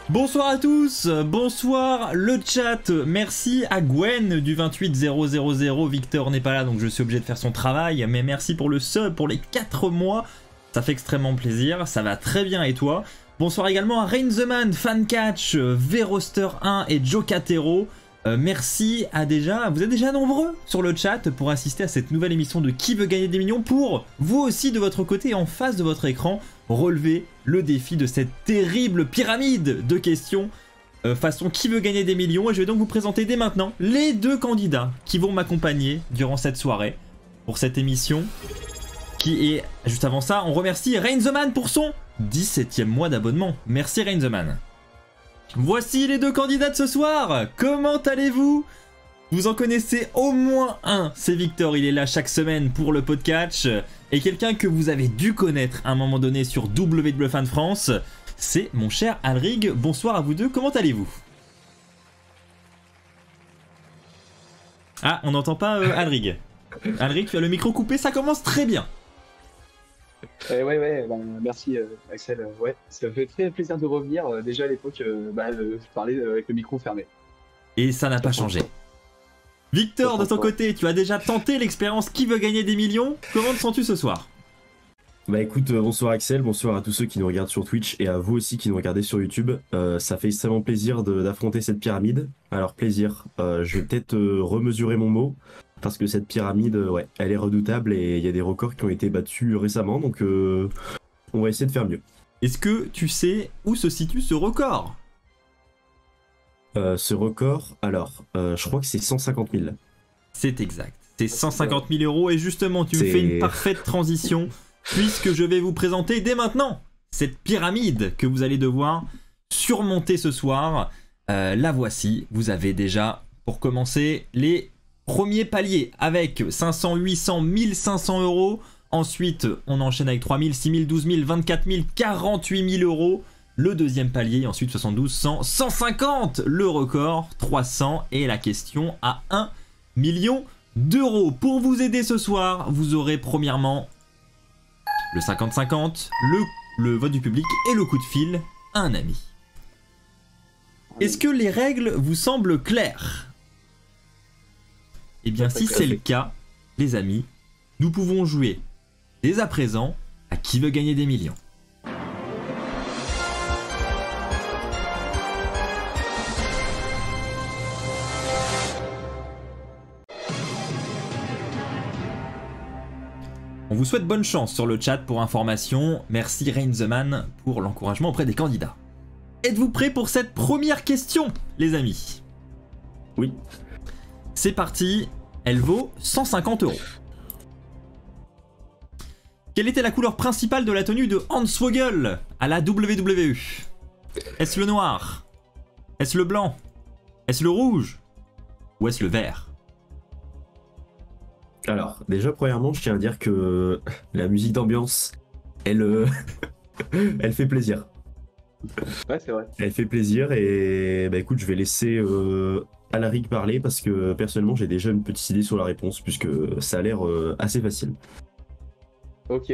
Bonsoir à tous, bonsoir le chat, merci à Gwen du 28000, Victor n'est pas là donc je suis obligé de faire son travail, mais merci pour le sub, pour les 4 mois, ça fait extrêmement plaisir, ça va très bien et toi? Bonsoir également à Rain the Man, Fancatch, Veroster 1 et Jocatero. Merci à vous êtes déjà nombreux sur le chat pour assister à cette nouvelle émission de Qui veut gagner des millions pour, vous aussi de votre côté en face de votre écran, relever le défi de cette terrible pyramide de questions façon Qui veut gagner des millions. Et je vais donc vous présenter dès maintenant les 2 candidats qui vont m'accompagner durant cette soirée pour cette émission. Qui est, juste avant ça, on remercie Rain the Man pour son 17e mois d'abonnement. Merci Rain the Man. Voici les 2 candidats de ce soir. Comment allez-vous? Vous en connaissez au moins un, c'est Victor, il est là chaque semaine pour le podcast. Et quelqu'un que vous avez dû connaître à un moment donné sur WWFan France, c'est mon cher Alrig. Bonsoir à vous deux, comment allez-vous? Ah, on n'entend pas Alrig. Alrig, tu as le micro coupé, ça commence très bien. Ouais, merci Axel. Ouais, ça fait très plaisir de revenir. Déjà à l'époque, je parlais avec le micro fermé. Et ça n'a pas changé. Victor, de ton côté, tu as déjà tenté l'expérience Qui veut gagner des millions? Comment te sens-tu ce soir? Bah écoute, bonsoir Axel, bonsoir à tous ceux qui nous regardent sur Twitch et à vous aussi qui nous regardez sur YouTube. Ça fait extrêmement plaisir d'affronter cette pyramide. Alors plaisir, je vais peut-être remesurer mon mot. Parce que cette pyramide, ouais, elle est redoutable et il y a des records qui ont été battus récemment, donc on va essayer de faire mieux. Est-ce que tu sais où se situe ce record? Ce record, alors, je crois que c'est 150 000. C'est exact, c'est 150 000 euros et justement tu me fais une parfaite transition puisque je vais vous présenter dès maintenant cette pyramide que vous allez devoir surmonter ce soir. La voici, vous avez déjà, pour commencer, les premier palier avec 500, 800, 1500 euros. Ensuite, on enchaîne avec 3000, 6000, 12 000, 24 000, 48 000 euros. Le deuxième palier, ensuite 72, 100, 150, le record, 300 et la question à 1 million d'euros. Pour vous aider ce soir, vous aurez premièrement le 50-50, le vote du public et le coup de fil à un ami. Est-ce que les règles vous semblent claires ? Eh bien, si c'est le cas, les amis, nous pouvons jouer dès à présent à Qui veut gagner des millions. On vous souhaite bonne chance sur le chat pour information. Merci Rain the Man pour l'encouragement auprès des candidats. Êtes-vous prêts pour cette première question, les amis? Oui. C'est parti, elle vaut 150 euros. Quelle était la couleur principale de la tenue de Hornswoggle à la WWE? Est-ce le noir? Est-ce le blanc? Est-ce le rouge? Ou est-ce le vert? Alors, déjà, premièrement, je tiens à dire que la musique d'ambiance, elle fait plaisir. Ouais, c'est vrai. Elle fait plaisir et bah écoute, je vais laisser Alaric parler parce que personnellement j'ai déjà une petite idée sur la réponse puisque ça a l'air assez facile. Ok.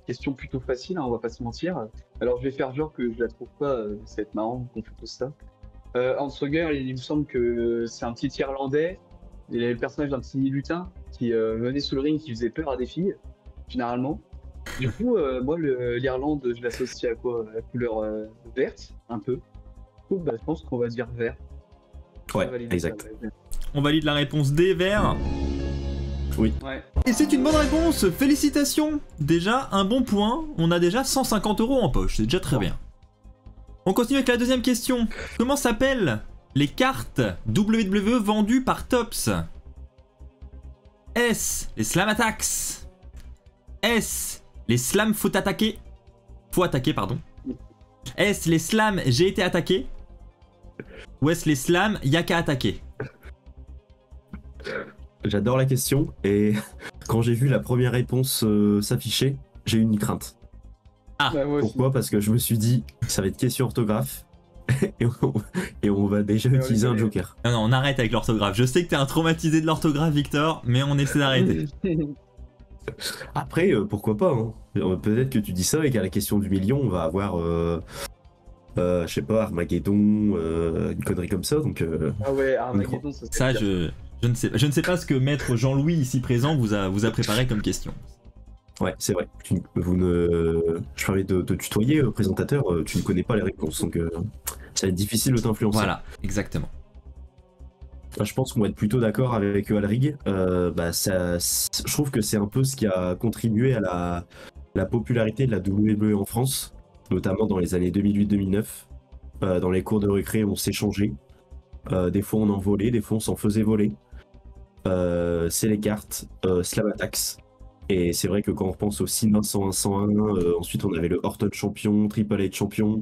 Question plutôt facile, hein, on va pas se mentir. Alors je vais faire genre que je la trouve pas, ça va être marrant qu'on fait tout ça. Hornswoggle, il me semble que c'est un petit Irlandais. Il est le personnage d'un petit lutin qui venait sous le ring, qui faisait peur à des filles, généralement. Du coup, moi, l'Irlande, je l'associe à quoi? La couleur verte, un peu. Du coup, je pense qu'on va dire vert. Ouais, exact. Ça. On valide la réponse D, vert. Oui. Ouais. Et c'est une bonne réponse, félicitations. Déjà, un bon point, on a déjà 150 euros en poche, c'est déjà très bien. On continue avec la deuxième question. Comment s'appellent les cartes WWE vendues par Topps? Est-ce les Slam Attacks? Est-ce les Slam Faut attaquer? Faut attaquer, pardon. Est-ce les Slam J'ai été attaqué? Ou est-ce les Slam Y'a qu'à attaquer? J'adore la question et quand j'ai vu la première réponse s'afficher, j'ai eu une crainte. Ah, Bah, pourquoi? Parce que je me suis dit, ça va être question orthographe et on va déjà utiliser un joker. Non, on arrête avec l'orthographe. Je sais que t'es un traumatisé de l'orthographe, Victor, mais on essaie d'arrêter. Après, pourquoi pas, hein. Peut-être que tu dis ça et qu'à la question du million, on va avoir je sais pas, Armageddon, une connerie comme ça. Donc, Ah ouais, Armageddon, ça Ça, serait je ne sais pas ce que maître Jean-Louis ici présent vous a préparé comme question. ouais, c'est vrai. Je parlais de tutoyer, présentateur, tu ne connais pas les réponses, donc ça va être difficile de t'influencer. Voilà, exactement. Je pense qu'on va être plutôt d'accord avec Alrig. Je trouve que c'est un peu ce qui a contribué à la popularité de la WWE en France, notamment dans les années 2008-2009. Dans les cours de récré, on s'échangeait. Des fois, on en volait, des fois, on s'en faisait voler. C'est les cartes, Slamatax. Et c'est vrai que quand on repense au Cena 101, 101, ensuite on avait le Orton champion, Triple H champion.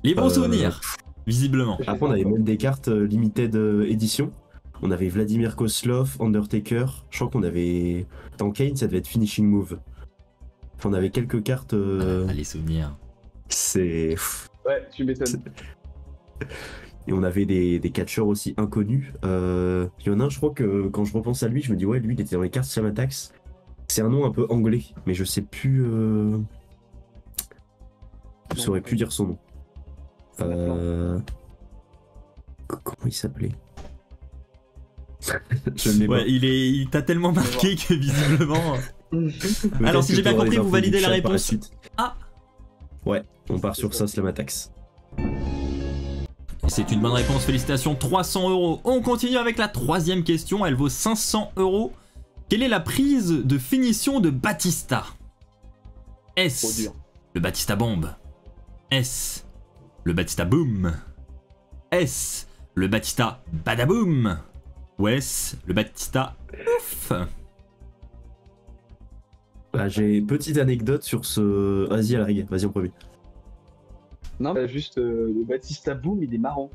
Les bons souvenirs, visiblement. Après, on avait même des cartes limited edition. On avait Vladimir Kozlov, Undertaker. Je crois qu'on avait. Dans Kane, ça devait être Finishing Move. Enfin, on avait quelques cartes. Ah, les souvenirs. C'est. Ouais, tu m'étonnes. Et on avait des catcheurs aussi inconnus. Il y en a un, je crois que quand je repense à lui, je me dis, ouais, lui, il était dans les cartes Slamatax. C'est un nom un peu anglais, mais je sais plus. Je saurais plus dire son nom. Comment il s'appelait? Je ne l'ai Ouais, il t'a tellement marqué que visiblement. pas. Alors, si j'ai bien Peut-être que compris, vous t'auras des validez la infos du chat par réponse. suite. Ah. Ouais, on part sur ça, Slamatax. C'est une bonne réponse, félicitations, 300 €. On continue avec la troisième question, elle vaut 500 €. Quelle est la prise de finition de Batista? Trop Est-ce dur. le Batista Bomb? Est-ce le Batista Boom? Est-ce le Batista Badaboom? Ou est-ce le Batista Ouf? J'ai une petite anecdote sur ce. Vas-y, Alrig, vas-y en premier. Non, juste le Batista Boom, il est marrant.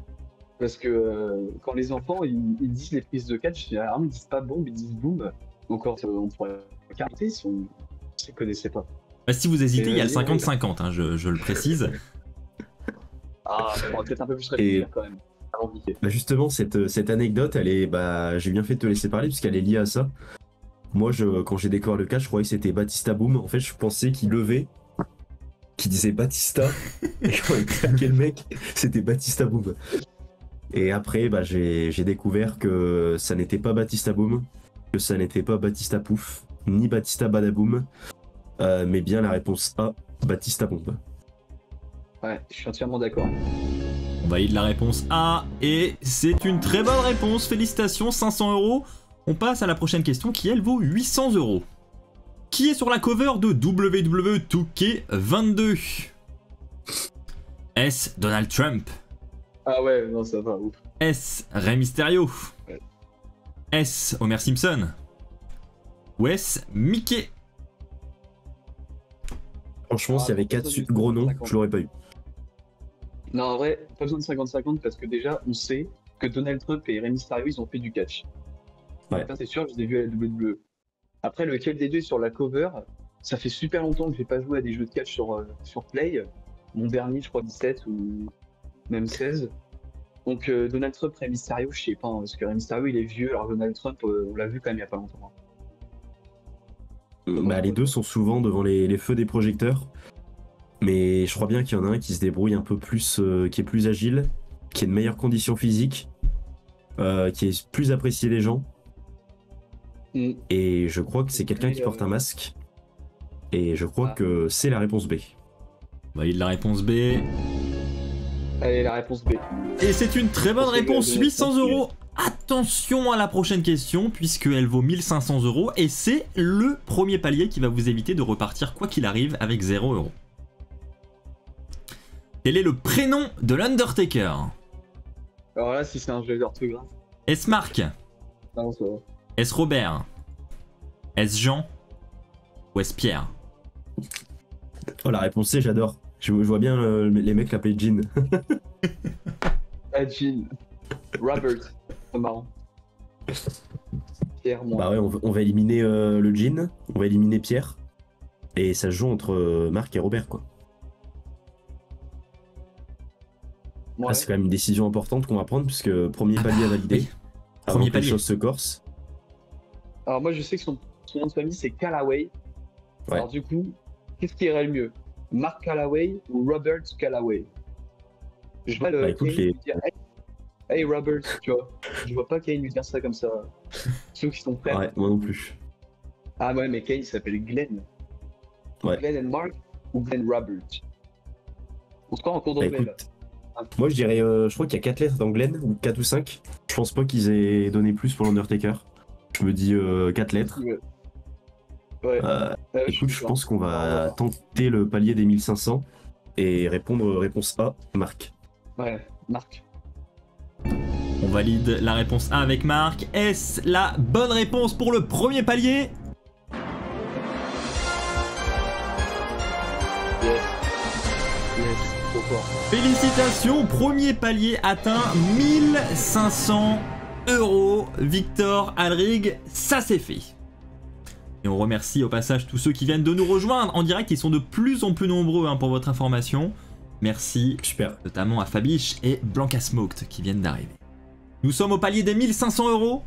Parce que quand les enfants ils disent les prises de catch, généralement ils disent pas bombe, ils disent boom. Donc on pourrait carter si on ne les connaissait pas. Bah, si vous hésitez, il y a le 50-50, hein, je le précise. Ah, on va peut-être un peu plus réfléchir quand même. Avant de niquer. Justement, cette anecdote, elle est. J'ai bien fait de te laisser parler puisqu'elle est liée à ça. Moi, quand j'ai découvert le catch, je croyais que c'était Batista Boom. En fait, je pensais qu'il levait, qu'il disait Batista. Et quand il claquait le mec, c'était Batista Boom. Et après, j'ai découvert que ça n'était pas Batista Boom, que ça n'était pas Batista Pouf, ni Batista Badaboom, mais bien la réponse A, Batista Bomb. Ouais, je suis entièrement d'accord. On valide la réponse A et c'est une très bonne réponse, félicitations, 500 €. On passe à la prochaine question qui elle vaut 800 €. Qui est sur la cover de WWE 2K22? Est-ce Donald Trump? Ah ouais, non, ça va, ouf. Est-ce Rey Mysterio? Ouais. Est-ce Homer Simpson? Ou est-ce Mickey? Franchement, s'il y avait 4 gros noms, je l'aurais pas eu. Non, en vrai, pas besoin de 50-50 parce que déjà, on sait que Donald Trump et Rey Mysterio, ils ont fait du catch. Ouais. Ça, c'est sûr, je les ai vus à la WWE. Après, lequel des deux est sur la cover, ça fait super longtemps que j'ai pas joué à des jeux de catch sur Play. Mon dernier, je crois, 17 ou même 16. Donc, Donald Trump, Rey Mysterio, je sais pas, hein, parce que Rey Mysterio, il est vieux, alors Donald Trump, on l'a vu quand même il y a pas longtemps. Les deux sont souvent devant les feux des projecteurs. Mais je crois bien qu'il y en a un qui se débrouille un peu plus, qui est plus agile, qui a de meilleures conditions physiques, qui est plus apprécié des gens. Et je crois que c'est quelqu'un qui porte un masque. Et je crois que c'est la réponse B. On valide la réponse B. Allez, la réponse B. Et c'est une très bonne Parce que réponse, le- 800 €. Attention à la prochaine question, puisqu'elle vaut 1500 €, et c'est le premier palier qui va vous éviter de repartir quoi qu'il arrive avec 0 €. Quel est le prénom de l'Undertaker? Alors là, si c'est un jeu d'orthographe, Est-ce Marc? non, ça va. Est-ce Robert? Est-ce Jean? Ou est-ce Pierre? Oh, la réponse C, j'adore. Je vois bien les mecs l'appeler Jean. Ah, Jean. Robert. C'est marrant. Pierre, moi. Bah ouais, on va éliminer le Jean, on va éliminer Pierre. Et ça se joue entre Marc et Robert, quoi. Ouais. Ah, c'est quand même une décision importante qu'on va prendre, puisque premier palier à valider. oui. Avant Premier que les palier. choses se corsent. Alors moi, je sais que son nom de famille, c'est Callaway. Ouais. Alors du coup, qu'est-ce qui irait le mieux? Mark Callaway ou Robert Callaway? Je vois Bah le écoute, Kane lui dire hey Robert, tu vois. Je vois pas Kane lui dire ça comme ça. Ceux qui sont frères. ouais, moi non plus. Ah ouais, mais Kane il s'appelle Glenn. Ouais. Glenn and Mark ou Glenn Robert. On se croit en cours Bah d'anglais là. écoute, moi je dirais, je crois qu'il y a 4 lettres dans Glenn, ou 4 ou 5. Je pense pas qu'ils aient donné plus pour l'Undertaker. Je me dis 4 lettres. Ouais. Ouais. Je suis Écoute, je d'accord. pense qu'on va tenter le palier des 1500 et répondre réponse A, Marc. Ouais, Marc. On valide la réponse A avec Marc. Est-ce la bonne réponse pour le premier palier? Yes. Yes. Trop fort. Félicitations, premier palier atteint 1500 €. Victor Alrig, ça c'est fait. Et on remercie au passage tous ceux qui viennent de nous rejoindre en direct. Ils sont de plus en plus nombreux pour votre information. Merci Super. notamment à Fabiche et Blanca Smoked qui viennent d'arriver. Nous sommes au palier des 1500 €.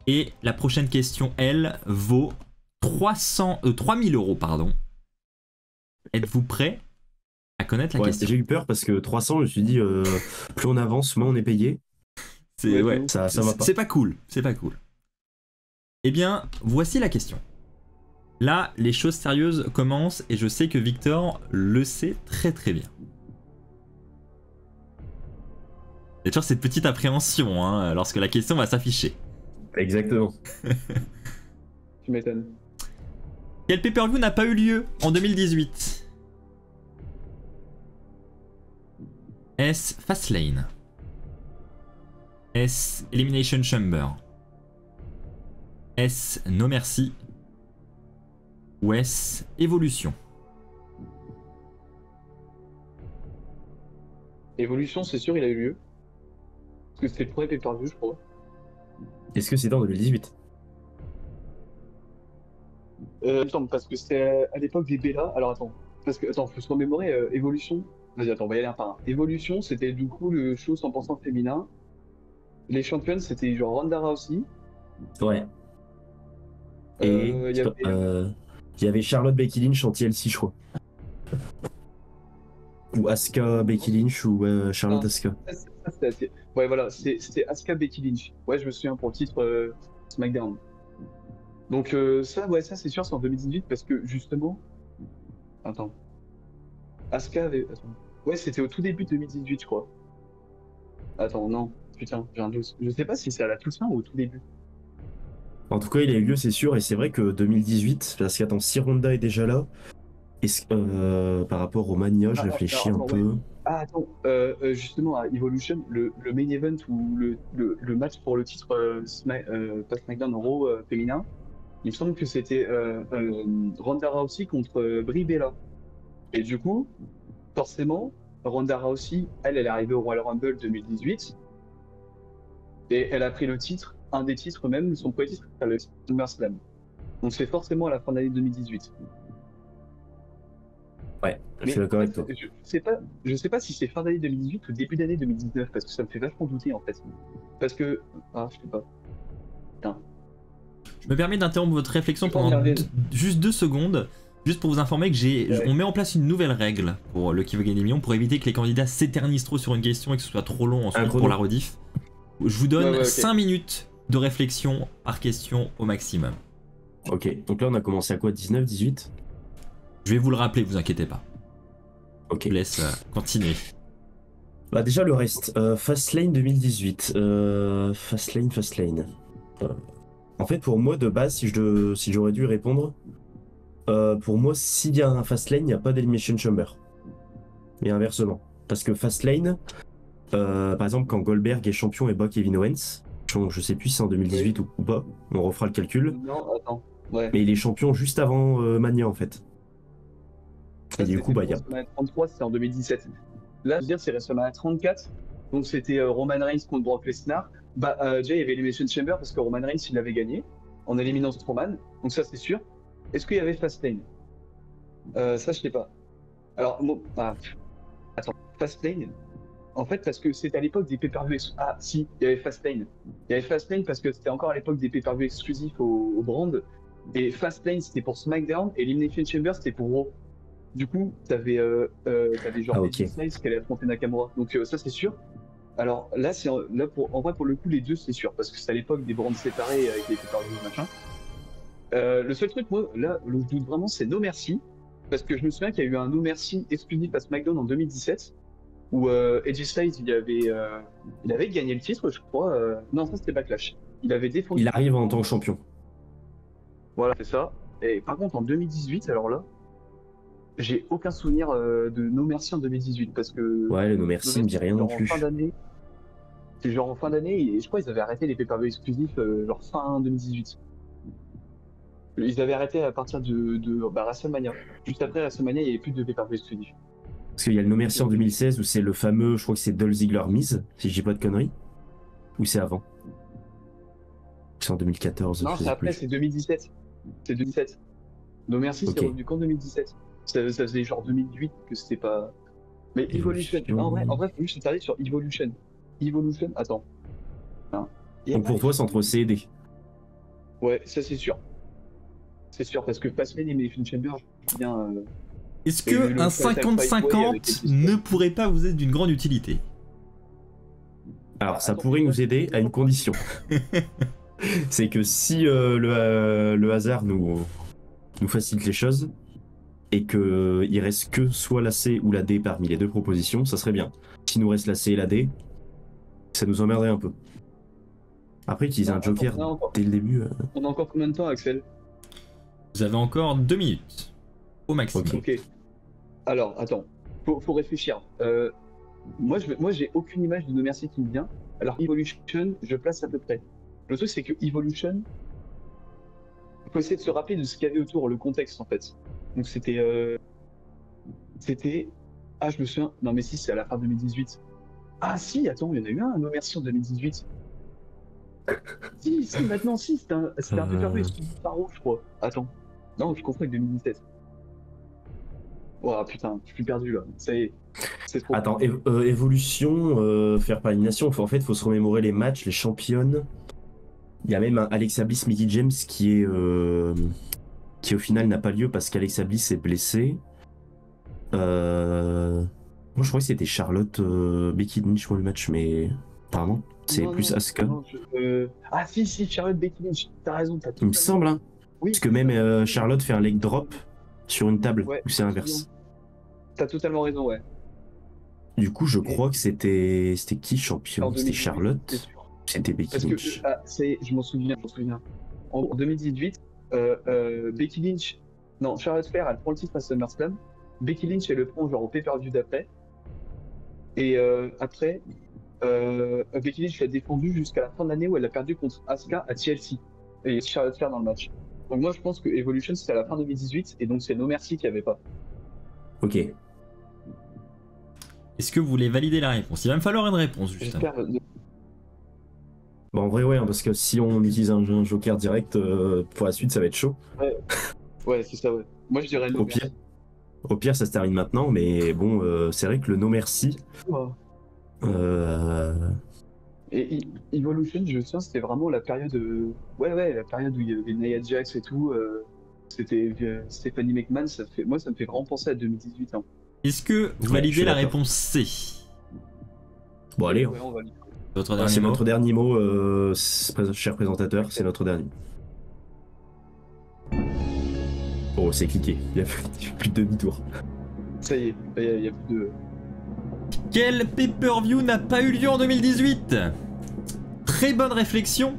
Et la prochaine question, elle, vaut 3000 €. Pardon. Êtes-vous prêt à connaître la question? J'ai eu peur parce que 300, je me suis dit, plus on avance, moins on est payé. Ouais, Ça va pas. C'est pas cool, c'est pas cool. Eh bien, voici la question. Là, les choses sérieuses commencent et je sais que Victor le sait très très bien. Il y a toujours cette petite appréhension lorsque la question va s'afficher. Exactement. Tu m'étonnes. Quel pay-per-view n'a pas eu lieu en 2018? Est-ce Fastlane? Est-ce Elimination Chamber? Est-ce No Mercy? Ou est-ce Evolution? Evolution, c'est sûr, il a eu lieu. Parce que c'était le premier pay-per-view, je crois. Est-ce que c'était en 2018? Attends, parce que c'était à l'époque des Bella. Alors attends, parce que attends, faut se remémorer Evolution. Vas-y, attends, on va y aller un par un. Evolution, c'était du coup le show 100% féminin. Les championnes, c'était genre Ronda Rousey. Ouais. Et il y avait Charlotte Becky Lynch en TLC, je crois. Ou Asuka Becky Lynch ou Charlotte Asuka. Ouais, voilà, c'était Asuka Becky Lynch. Ouais, je me souviens pour le titre SmackDown. Donc ça, ouais, ça c'est sûr, c'est en 2018 parce que justement. Attends. Asuka avait. Attends. Ouais, c'était au tout début de 2018, je crois. Attends, non. Putain, j'ai un doute. Je sais pas si c'est à la toute fin ou au tout début. En tout cas, il a eu lieu, c'est sûr, et c'est vrai que 2018, parce qu'attends, si Ronda est déjà là, par rapport au Mania, je réfléchis un peu. Ouais. Ah, attends, justement, à Evolution, le main event ou le match pour le titre pas SmackDown Raw féminin, il me semble que c'était Ronda Rousey contre Brie Bella. Et du coup, forcément, Ronda Rousey, elle est arrivée au Royal Rumble 2018 et elle a pris le titre, un des titres même, son premier titre, le SummerSlam. Donc c'est forcément à la fin de l'année 2018. Ouais, je suis d'accord avec toi. Je sais pas si c'est fin d'année 2018 ou début d'année 2019 parce que ça me fait vachement douter en fait. Parce que je sais pas. Putain. Je me permets d'interrompre votre réflexion pendant juste 2 secondes, juste pour vous informer que on met en place une nouvelle règle pour le Qui veut gagner des millions pour éviter que les candidats s'éternisent trop sur une question et que ce soit trop long ensuite pour la rediff. Je vous donne 5 minutes de réflexion par question au maximum. Ok, donc là on a commencé à quoi, 19, 18? Je vais vous le rappeler, vous inquiétez pas. Ok. Je vous laisse continuer. Bah déjà le reste, Fastlane 2018, Fastlane. En fait pour moi de base, si j'aurais dû répondre, pour moi s'il y a un Fastlane, il n'y a pas d'Elimination Chamber. Et inversement. Parce que Fastlane, par exemple quand Goldberg est champion et bat Kevin Owens, je sais plus si c'est en 2018 ou pas, on refera le calcul. Non, attends. Ouais. Mais il est champion juste avant Mania en fait. Ça, et du coup, WrestleMania 33, c'était en 2017. Là, je veux dire, c'est WrestleMania 34. Donc, c'était Roman Reigns contre Brock Lesnar. Déjà, il y avait Elimination Chamber parce que Roman Reigns, il avait gagné en éliminant Strowman. Donc, ça, c'est sûr. Est-ce qu'il y avait Fastlane? Ça, je sais pas. Alors, attends, Fastlane. En fait, parce que c'était à l'époque des pay-per-view. Ah, si, il y avait Fastlane. Il y avait Fastlane parce que c'était encore à l'époque des pay-per-view exclusifs au brand. Et Fastlane, c'était pour SmackDown. Et Elimination Chamber, c'était pour Raw. Du coup, t'avais genre Ah, ok. AJ Styles qui allait affronter Nakamura. Donc ça c'est sûr. Alors là, en vrai pour le coup les deux c'est sûr parce que c'est à l'époque des brands séparés avec les pay-per-view machin. Le seul truc moi là où je doute vraiment c'est No Mercy parce que je me souviens qu'il y a eu un No Mercy exclusif à SmackDown en 2017 où AJ Styles il avait gagné le titre je crois. Non ça c'était Backlash. Il avait défendu. Il arrive en tant que champion. Voilà c'est ça. Et par contre en 2018 alors là. J'ai aucun souvenir de No Mercy en 2018 parce que Ouais, le No No Mercy me dit rien non genre en plus. fin d'année, c'est genre en fin d'année et je crois qu'ils avaient arrêté les pay-per-view exclusifs genre fin 2018. Ils avaient arrêté à partir de WrestleMania. Juste après WrestleMania, il n'y avait plus de pay-per-view exclusifs. Parce qu'il y a le No Mercy en 2016 où c'est le fameux, je crois que c'est Dolph Ziggler Miz, si je dis pas de conneries. Ou c'est avant? C'est en 2014, Non, je c'est sais après, plus. c'est 2017. C'est 2017. No Mercy, c'est Ok. revenu qu'en 2017. Ça faisait genre 2008 que c'était pas. Mais Evolution. Evolution. En vrai, faut juste s'attarder sur Evolution. Evolution, attends. Hein. Donc pour toi, c'est entre C et D. Ouais, ça c'est sûr. C'est sûr, parce que Fastlane et Elimination Chamber, bien. Est-ce Et que le un Fatal Five Way avec 50-50 les ne pourrait pas vous être d'une grande utilité? Alors ça Attends, pourrait nous aider à une condition. C'est que si le hasard nous facilite les choses et qu'il reste que soit la C ou la D parmi les deux propositions, ça serait bien. S'il nous reste la C et la D, ça nous emmerderait un peu. Après, utiliser un attends, joker on a encore- dès le début. on a encore combien de temps, Axel? Vous avez encore 2 minutes au maximum. Ok. Ok. Alors, attends. Faut réfléchir. Moi, j'ai aucune image de No Mercy qui me vient. Alors, Evolution, je place à peu près. Le truc, c'est que Evolution, faut essayer de se rappeler de ce qu'il y avait autour, le contexte, en fait. Donc, c'était. Ah, je me souviens. Non, mais si, c'est à la fin 2018. Ah, si, attends, il y en a eu un No Mercy en 2018. Si, maintenant, si, c'était un pay-per-view exclusif Paro, je crois. Attends. Non, je confonds avec 2017. Oh putain, je suis perdu là. Ça y est, c'est trop. Attends, évolution, faire par élimination. En fait, faut se remémorer les matchs, les championnes. Il y a même un Alexa Bliss, Mickey James qui au final n'a pas lieu parce qu'Alexa Bliss est blessée. Moi, je croyais que c'était Charlotte, Becky Lynch pour le match, mais apparemment, c'est Non, plus non, Asuka. non, Ah si, Charlotte Becky Lynch, t'as raison, t'as Il me semble, hein. Oui, Parce que même Charlotte fait un leg drop sur une table, Ouais, ou c'est inverse. T'as totalement raison, ouais. Du coup, je crois que c'était qui En champion? C'était 2018, c'est Charlotte? sûr. C'était Becky Parce que, Lynch. je m'en souviens. En 2018, Becky Lynch, non, Charlotte Flair, elle prend le titre à SummerSlam. Becky Lynch, elle le prend genre au pay-per-view d'après. Et après, Becky Lynch l'a défendu jusqu'à la fin de l'année où elle a perdu contre Asuka à TLC. Et Charlotte Flair dans le match. Donc moi, je pense que Evolution, c'était à la fin 2018. Et donc, c'est No Mercy qui avait pas. Ok. Est-ce que vous voulez valider la réponse? Il va me falloir une réponse, justement. J'espère. Bon, en vrai, ouais, hein, parce que si on utilise un joker direct pour la suite, ça va être chaud. Ouais, c'est ça, ouais. Moi, je dirais No Au pire. Mercy. Au pire, ça se termine maintenant, mais bon, c'est vrai que le no merci. Oh. Et Evolution, je me souviens, c'était vraiment la période. Ouais, la période où il y avait Nia Jax et tout. C'était Stephanie McMahon. Moi, ça me fait vraiment penser à 2018. Hein. Est-ce que vous Ouais, je validez suis la d'accord. réponse C? Bon, allez, Ouais, on va dire. Votre ah, dernier c'est mot? notre dernier mot, cher présentateur, c'est notre dernier. Oh, c'est cliqué, il y a plus de demi-tour. Ça y est, il y a plus de. Quel pay-per-view n'a pas eu lieu en 2018? Très bonne réflexion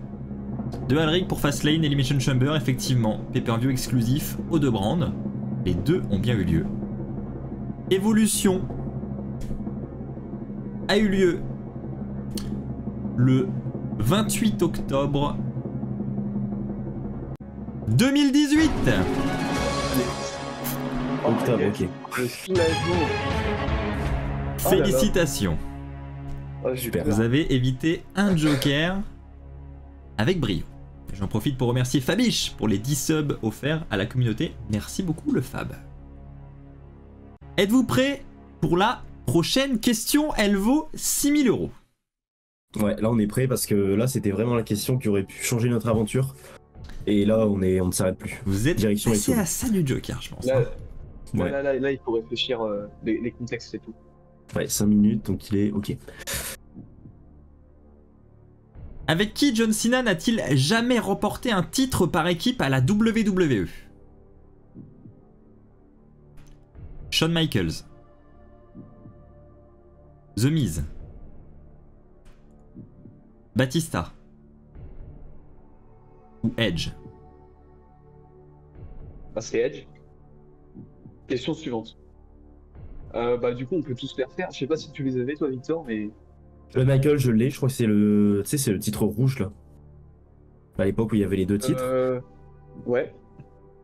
de Alric pour Fastlane Elimination Chamber, effectivement. Pay-per-view exclusif aux deux brands. Les deux ont bien eu lieu. Evolution a eu lieu le 28 octobre 2018. Octobre, yes. ok. Le soulagement. Oh là là. Félicitations. Oh, j'ai Super. peur. Vous avez évité un joker avec brio. J'en profite pour remercier Fabiche pour les 10 subs offerts à la communauté. Merci beaucoup le Fab. Êtes-vous prêts pour la prochaine question? Elle vaut 6000 €. Ouais, là on est prêt parce que là c'était vraiment la question qui aurait pu changer notre aventure. Et là on ne s'arrête plus. Vous êtes Direction passé Exo. à ça du joker, je pense. Là, Ouais. Là, il faut réfléchir les contextes et tout. Ouais, 5 minutes, donc il est ok. Avec qui John Cena n'a-t-il jamais remporté un titre par équipe à la WWE? Shawn Michaels, The Miz, Batista ou Edge? Ah, c'est Edge. Question suivante. Du coup, on peut tous les refaire. Je sais pas si tu les avais, toi, Victor, mais. Le Michael, je l'ai, je crois que c'est le. Tu sais, c'est le titre rouge là. À l'époque où il y avait les deux titres. Ouais.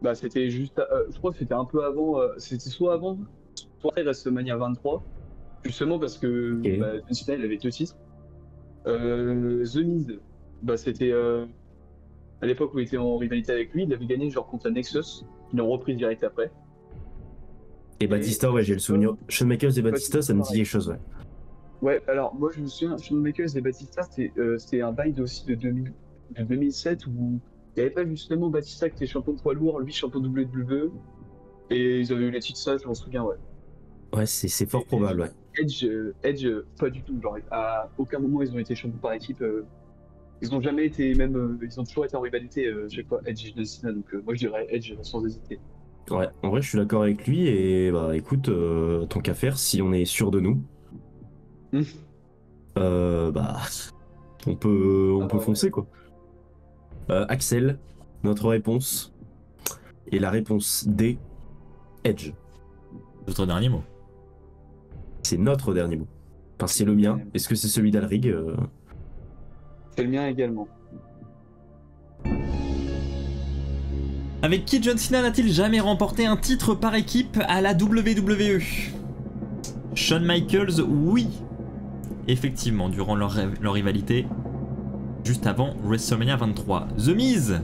Bah, c'était juste. Je crois que c'était un peu avant. C'était soit avant, soit après WrestleMania 23. Justement parce que Ok. John Cena, il avait deux titres. The Miz, bah, c'était à l'époque où il était en rivalité avec lui. Il avait gagné genre contre la Nexus. Ils l'ont repris direct après. Et Batista, ouais, j'ai le souvenir. Shawn Michaels et Batista, ça me dit pareil. quelque chose, ouais. Ouais, alors moi je me souviens, Shawn Michaels et Batista, c'était un bail aussi de 2007 où il n'y avait pas justement Batista qui était champion de poids lourd, lui champion de WWE, et ils avaient eu les titres, ça je m'en souviens, ouais. Ouais, c'est fort probable, ouais. Edge, pas du tout, genre à aucun moment ils ont été champions par équipe, ils ont jamais été, même, ils ont toujours été en rivalité, chaque fois Edge et John Cena, donc moi je dirais Edge sans hésiter. Ouais, en vrai, je suis d'accord avec lui, et bah écoute, tant qu'à faire, si on est sûr de nous, bah on peut foncer quoi. Axel, notre réponse est la réponse D, Edge. Votre dernier mot. C'est notre dernier mot. Enfin, c'est le mien. Est-ce que c'est celui d'Alrig? C'est le mien également. Avec qui John Cena n'a-t-il jamais remporté un titre par équipe à la WWE? Shawn Michaels, oui. Effectivement, durant leur rivalité, juste avant WrestleMania 23. The Miz,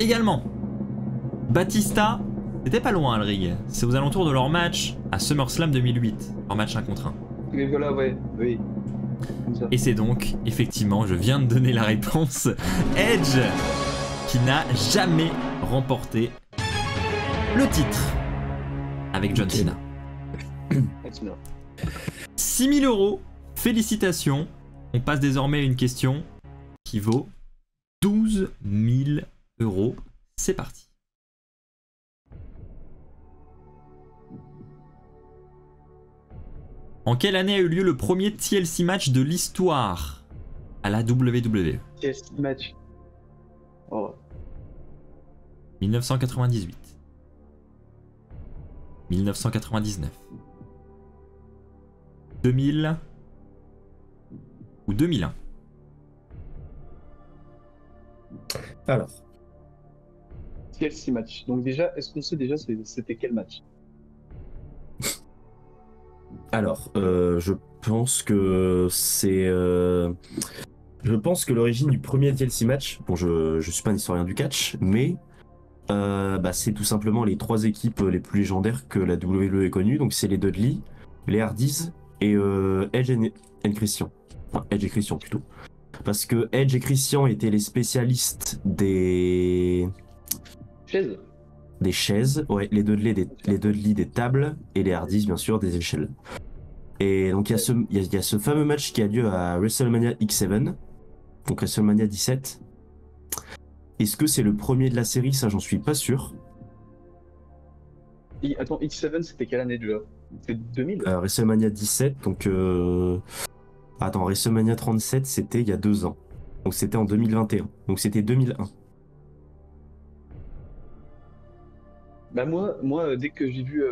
également. Batista, c'était pas loin, Alrig. C'est aux alentours de leur match à SummerSlam 2008, leur match 1 contre 1. Mais voilà, ouais, oui. Comme ça. Et c'est donc, effectivement, je viens de donner la réponse, Edge, qui n'a jamais remporté le titre avec John Cena. 6 000 €, félicitations. On passe désormais à une question qui vaut 12 000 €. C'est parti. En quelle année a eu lieu le premier TLC match de l'histoire à la WWE? TLC match. Oh. 1998. 1999. 2000 ou 2001. Alors, TLC match. Donc déjà, est-ce qu'on sait déjà c'était quel match? alors, je pense que c'est. Je pense que l'origine du premier TLC match, bon, je suis pas un historien du catch, mais c'est tout simplement les trois équipes les plus légendaires que la WWE ait connues. Donc c'est les Dudley, les Hardys et Edge et Christian. Enfin, Edge et Christian plutôt. Parce que Edge et Christian étaient les spécialistes des chaises, ouais, les Dudley des tables et les Hardys bien sûr des échelles. Et donc il y a ce fameux match qui a lieu à WrestleMania X7, donc WrestleMania 17. Est-ce que c'est le premier de la série? Ça, j'en suis pas sûr. Attends, X7, c'était quelle année déjà? C'est 2000? WrestleMania 17, donc... Attends, WrestleMania 37, c'était il y a 2 ans. Donc c'était en 2021. Donc c'était 2001. Bah moi, dès que j'ai vu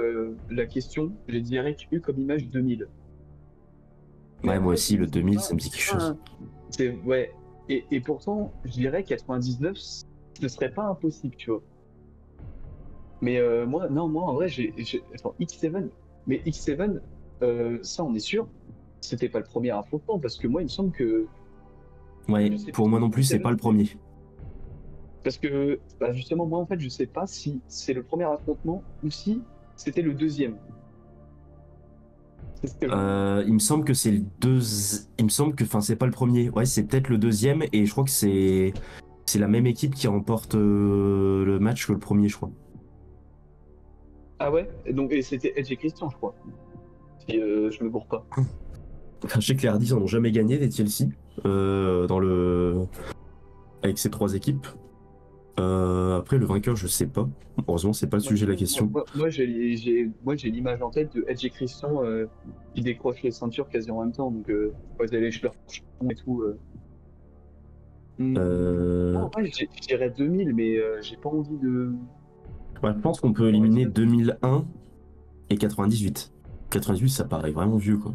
la question, j'ai direct eu comme image 2000. Ouais, Mais moi après, aussi, le 2000, ah, ça me dit quelque chose. Ouais. Et pourtant, je dirais 99, ce serait pas impossible, tu vois. Mais moi, en vrai, attends, X7. Mais X7, ça, on est sûr, c'était pas le premier affrontement, parce que moi, il me semble que. Ouais, pour moi non plus, c'est pas le premier. Parce que, justement, moi, en fait, je sais pas si c'est le premier affrontement ou si c'était le deuxième. Il me semble que c'est le il me semble que, enfin, c'est pas le premier. Ouais, c'est peut-être le deuxième, et je crois que c'est la même équipe qui remporte le match que le premier, je crois. Ah ouais? Et c'était Edge et Christian, je crois. Si je me bourre pas. Enfin, je sais que les Hardys n'en ont jamais gagné des TLC avec ces 3 équipes. Après, le vainqueur, je sais pas. Heureusement, c'est pas le sujet de la question. Moi, j'ai l'image en tête de Edge et Christian qui décrochent les ceintures quasi en même temps. Donc, ils allaient chez leur champion et tout. Non, en vrai, je dirais 2000, mais j'ai pas envie de. Ouais, je pense qu'on peut éliminer 2001 et 98. 98, ça paraît vraiment vieux, quoi.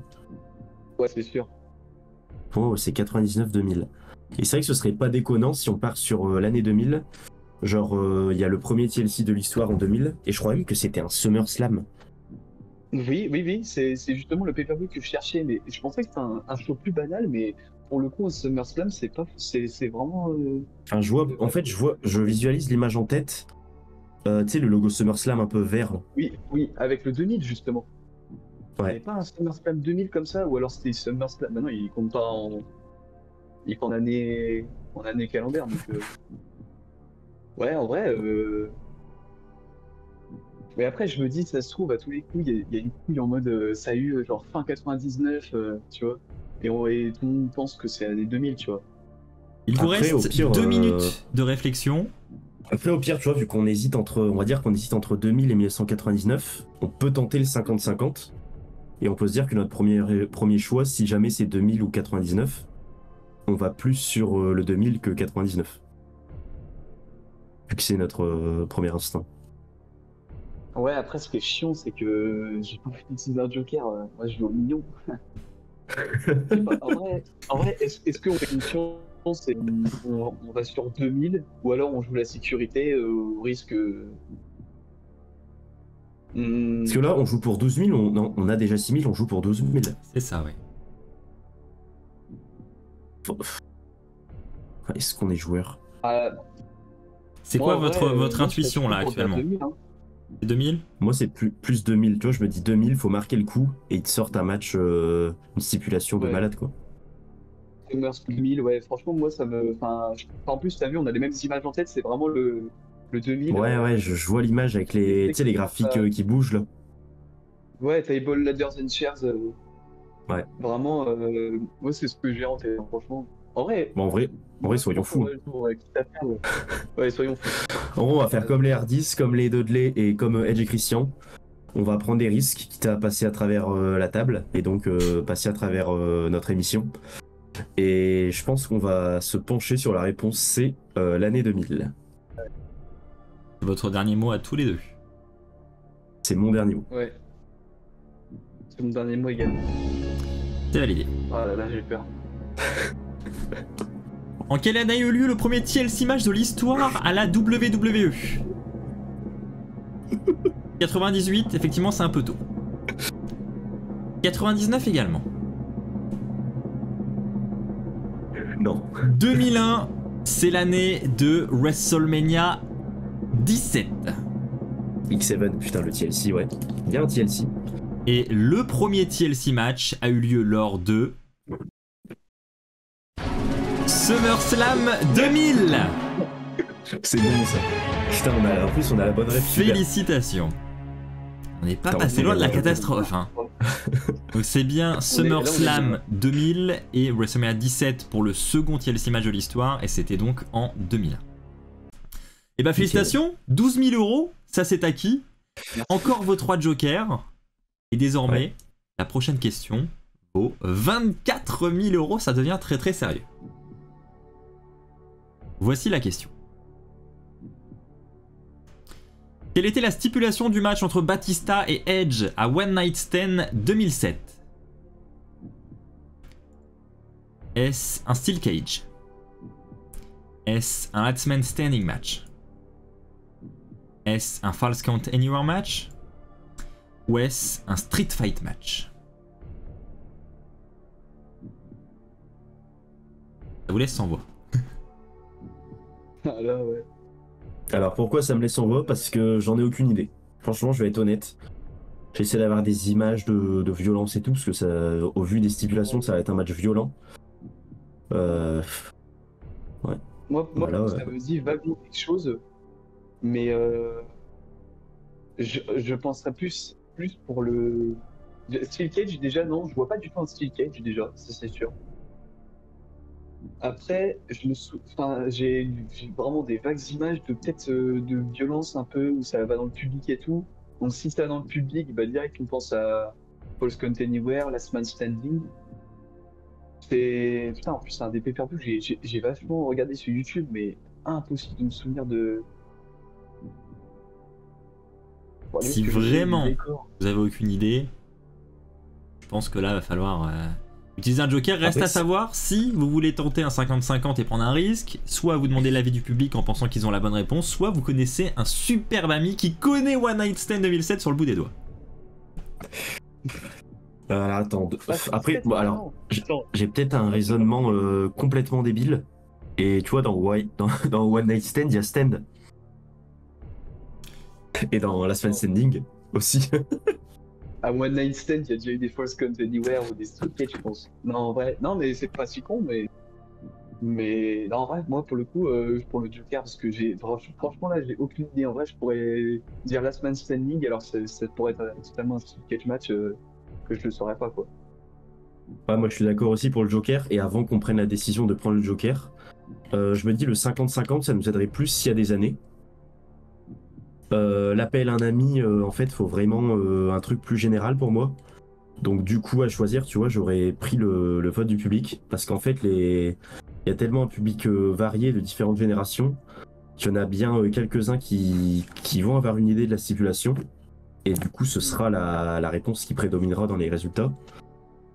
Ouais, c'est sûr. Pour moi, c'est 99-2000. Et c'est vrai que ce serait pas déconnant si on part sur l'année 2000. Genre, il y a le premier TLC de l'histoire en 2000, et je crois même que c'était un SummerSlam. Oui, c'est justement le pay-per-view que je cherchais, mais je pensais que c'était un show plus banal, mais pour le coup, un SummerSlam, c'est vraiment. Enfin, je visualise l'image en tête. Tu sais, le logo SummerSlam un peu vert. Oui, avec le 2000 justement. Il n'y Ouais. avait pas un SummerSlam 2000 comme ça, ou alors c'était SummerSlam. Maintenant, il compte pas il compte en année calendaire. Donc, ouais, en vrai. Mais après, je me dis, ça se trouve, à tous les coups, il y a une couille en mode ça a eu genre fin 99, tu vois. Et tout le monde pense que c'est l'année 2000, tu vois. Il vous Après, au reste pire, 2 minutes de réflexion. Après, au pire, tu vois, vu qu'on hésite on va dire qu'on hésite entre 2000 et 1999, on peut tenter le 50-50. Et on peut se dire que notre premier choix, si jamais c'est 2000 ou 99, on va plus sur le 2000 que 99. Vu que c'est notre premier instinct. Ouais, après, ce qui est chiant, c'est que j'ai pas fait d'utiliser un joker. Moi, je vais au million. Je sais pas, en vrai, est-ce qu'on fait une chance et on va sur 2000 ou alors on joue la sécurité au risque. Parce que là, on joue pour 12 000, on a déjà 6 000, on joue pour 12 000. C'est ça, ouais. Est-ce qu'on est joueur? C'est quoi votre intuition là actuellement? 2000, hein. C'est 2000? Moi, c'est plus 2000. Tu vois, je me dis 2000, faut marquer le coup et ils te sortent un match, une stipulation de Ouais. malade, quoi. Commerce 2000, ouais, franchement, moi, ça me. En plus, t'as vu, on a les mêmes images en tête, c'est vraiment le 2000. Ouais, je vois l'image avec les graphiques qui bougent là. Ouais, Table, Ladders and Chairs. Ouais. Vraiment, moi, c'est ce que j'ai en tête, hein, franchement. En vrai, Bon, en vrai, soyons fous. Ouais, soyons fous. En gros, on va faire comme les Hardys, comme les Dudley et comme Edge et Christian. On va prendre des risques, quitte à passer à travers la table et donc passer à travers notre émission. Et je pense qu'on va se pencher sur la réponse C, l'année 2000. Votre dernier mot à tous les deux. C'est mon dernier mot. Ouais. C'est mon dernier mot également. C'est validé. Oh là là, j'ai peur. En quelle année a eu lieu le premier TLC match de l'histoire à la WWE? 98, effectivement, c'est un peu tôt. 99 également. Non. 2001, c'est l'année de WrestleMania 17. X7, putain, le TLC, ouais. Bien un TLC. Et le premier TLC match a eu lieu lors de SummerSlam 2000. C'est bon ça. Putain, en plus on a la bonne réponse. Félicitations. On n'est pas Putain, passé loin de la catastrophe. Hein. Donc c'est bien SummerSlam 2000 et WrestleMania 17 pour le second TLC match de l'histoire et c'était donc en 2001. Et bah félicitations, 12 000 €, ça c'est acquis. Encore vos 3 jokers. Et désormais, la prochaine question vaut 24 000 €, ça devient très très sérieux. Voici la question. Quelle était la stipulation du match entre Batista et Edge à One Night Stand 2007? Est-ce un Steel Cage? Est-ce un Last Man Standing match? Est-ce un False Count Anywhere match? Ou est-ce un Street Fight match? Ça vous laisse sans voix. Ah là, ouais. Alors pourquoi ça me laisse en voix? Parce que j'en ai aucune idée. Franchement, je vais être honnête. J'essaie d'avoir des images de violence et tout, parce que ça, au vu des stipulations, ça va être un match violent. Ouais. Moi Voilà, ça me dit vaguement quelque chose, mais je penserais plus pour le. Steel Cage, déjà, non, je vois pas du tout un Steel Cage, déjà, ça c'est sûr. Après, enfin, j'ai vraiment des vagues images de peut-être de violence un peu, où ça va dans le public et tout. Donc si ça va dans le public, bah direct on pense à False Count Anywhere, Last Man Standing. C'est. Putain, en plus, c'est un des pay-per-view que j'ai vachement regardé sur YouTube, mais impossible de me souvenir de. Bon, limite Si que je me souviens du vraiment décor. vous avez aucune idée, je pense que là, va falloir utiliser un joker. Reste Après, à savoir si vous voulez tenter un 50-50 et prendre un risque, soit vous demandez l'avis du public en pensant qu'ils ont la bonne réponse, soit vous connaissez un superbe ami qui connaît One Night Stand 2007 sur le bout des doigts. Alors attends, Ah, après, bon, alors, non. Attends. j'ai peut-être un raisonnement complètement débile. Et tu vois, dans One Night Stand, il y a Stand. Et dans Last Man Standing aussi. À One Night Stand, il y a déjà eu des False Count Anywhere ou des Steel Cage, je pense. Non, en vrai, non, mais c'est pas si con, mais. Mais non, en vrai, moi, pour le coup, pour le Joker, parce que franchement, là, j'ai aucune idée. En vrai, je pourrais dire Last Man Standing, alors ça pourrait être totalement un Steel Cage match que je le saurais pas, quoi. Ouais, moi je suis d'accord aussi pour le Joker. Et avant qu'on prenne la décision de prendre le Joker, je me dis le 50-50, ça nous aiderait plus s'il y a des années. L'appel à un ami, en fait, faut vraiment un truc plus général pour moi. Donc du coup, à choisir, tu vois, j'aurais pris le vote du public. Parce qu'en fait, il y a tellement un public varié de différentes générations qu'il y en a bien quelques-uns qui vont avoir une idée de la stipulation. Et du coup, ce sera la réponse qui prédominera dans les résultats.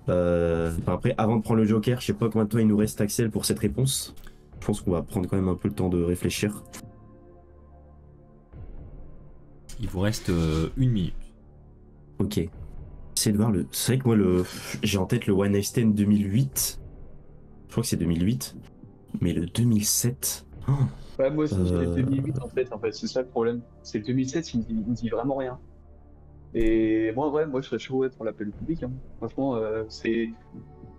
Enfin, après, avant de prendre le Joker, je sais pas combien de temps il nous reste, Axel, pour cette réponse. Je pense qu'on va prendre quand même un peu le temps de réfléchir. Il vous reste 1 minute. Ok. J'essaie de voir le. C'est vrai que moi, j'ai en tête le One Night Stand 2008. Je crois que c'est 2008. Mais le 2007. Oh, Ouais, moi aussi, j'ai 2008 en fait, c'est ça le problème. C'est que 2007, il me dit vraiment rien. Et moi, en vrai, moi, je serais chaud ouais, pour l'appel au public. Hein. Franchement, il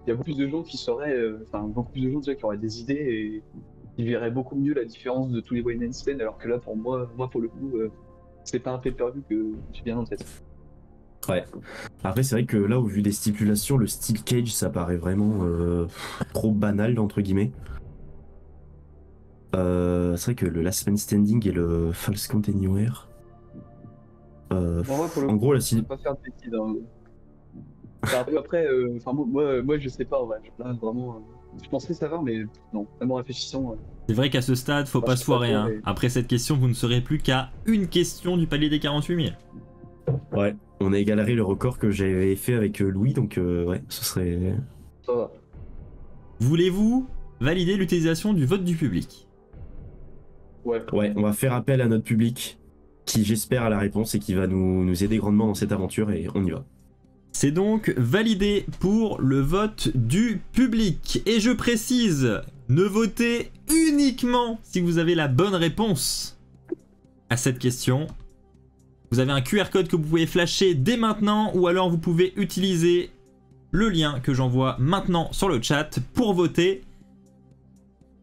y a beaucoup plus de gens qui sauraient, enfin, beaucoup plus de gens déjà qui auraient des idées et qui verraient beaucoup mieux la différence de tous les One Night Stand, alors que là, pour moi, pour le coup, c'est pas un pay-per-view que j'ai bien en tête. ouais. Après, c'est vrai que là, au vu des stipulations, le Steel Cage, ça paraît vraiment trop banal, entre guillemets. C'est vrai que le Last Man Standing et le False Count Anywhere. Bon, moi, pour le En coup, gros, là, je si. vais pas faire de bêtises. Hein. Enfin, après, enfin, moi, je sais pas, en vrai. Là, vraiment, je pensais savoir, mais non, même en réfléchissant. C'est vrai qu'à ce stade, faut Bah, pas je se sais pas foirer. trop, Hein. mais- Après cette question, vous ne serez plus qu'à une question du palier des 48 000. Ouais, on a égaleré le record que j'avais fait avec Louis, donc ouais, ce serait. Ça va. Voulez-vous valider l'utilisation du vote du public? Ouais. Ouais, on va faire appel à notre public, qui j'espère a la réponse et qui va nous aider grandement dans cette aventure, et on y va. C'est donc validé pour le vote du public. Et je précise, ne votez uniquement si vous avez la bonne réponse à cette question. Vous avez un QR code que vous pouvez flasher dès maintenant, ou alors vous pouvez utiliser le lien que j'envoie maintenant sur le chat pour voter.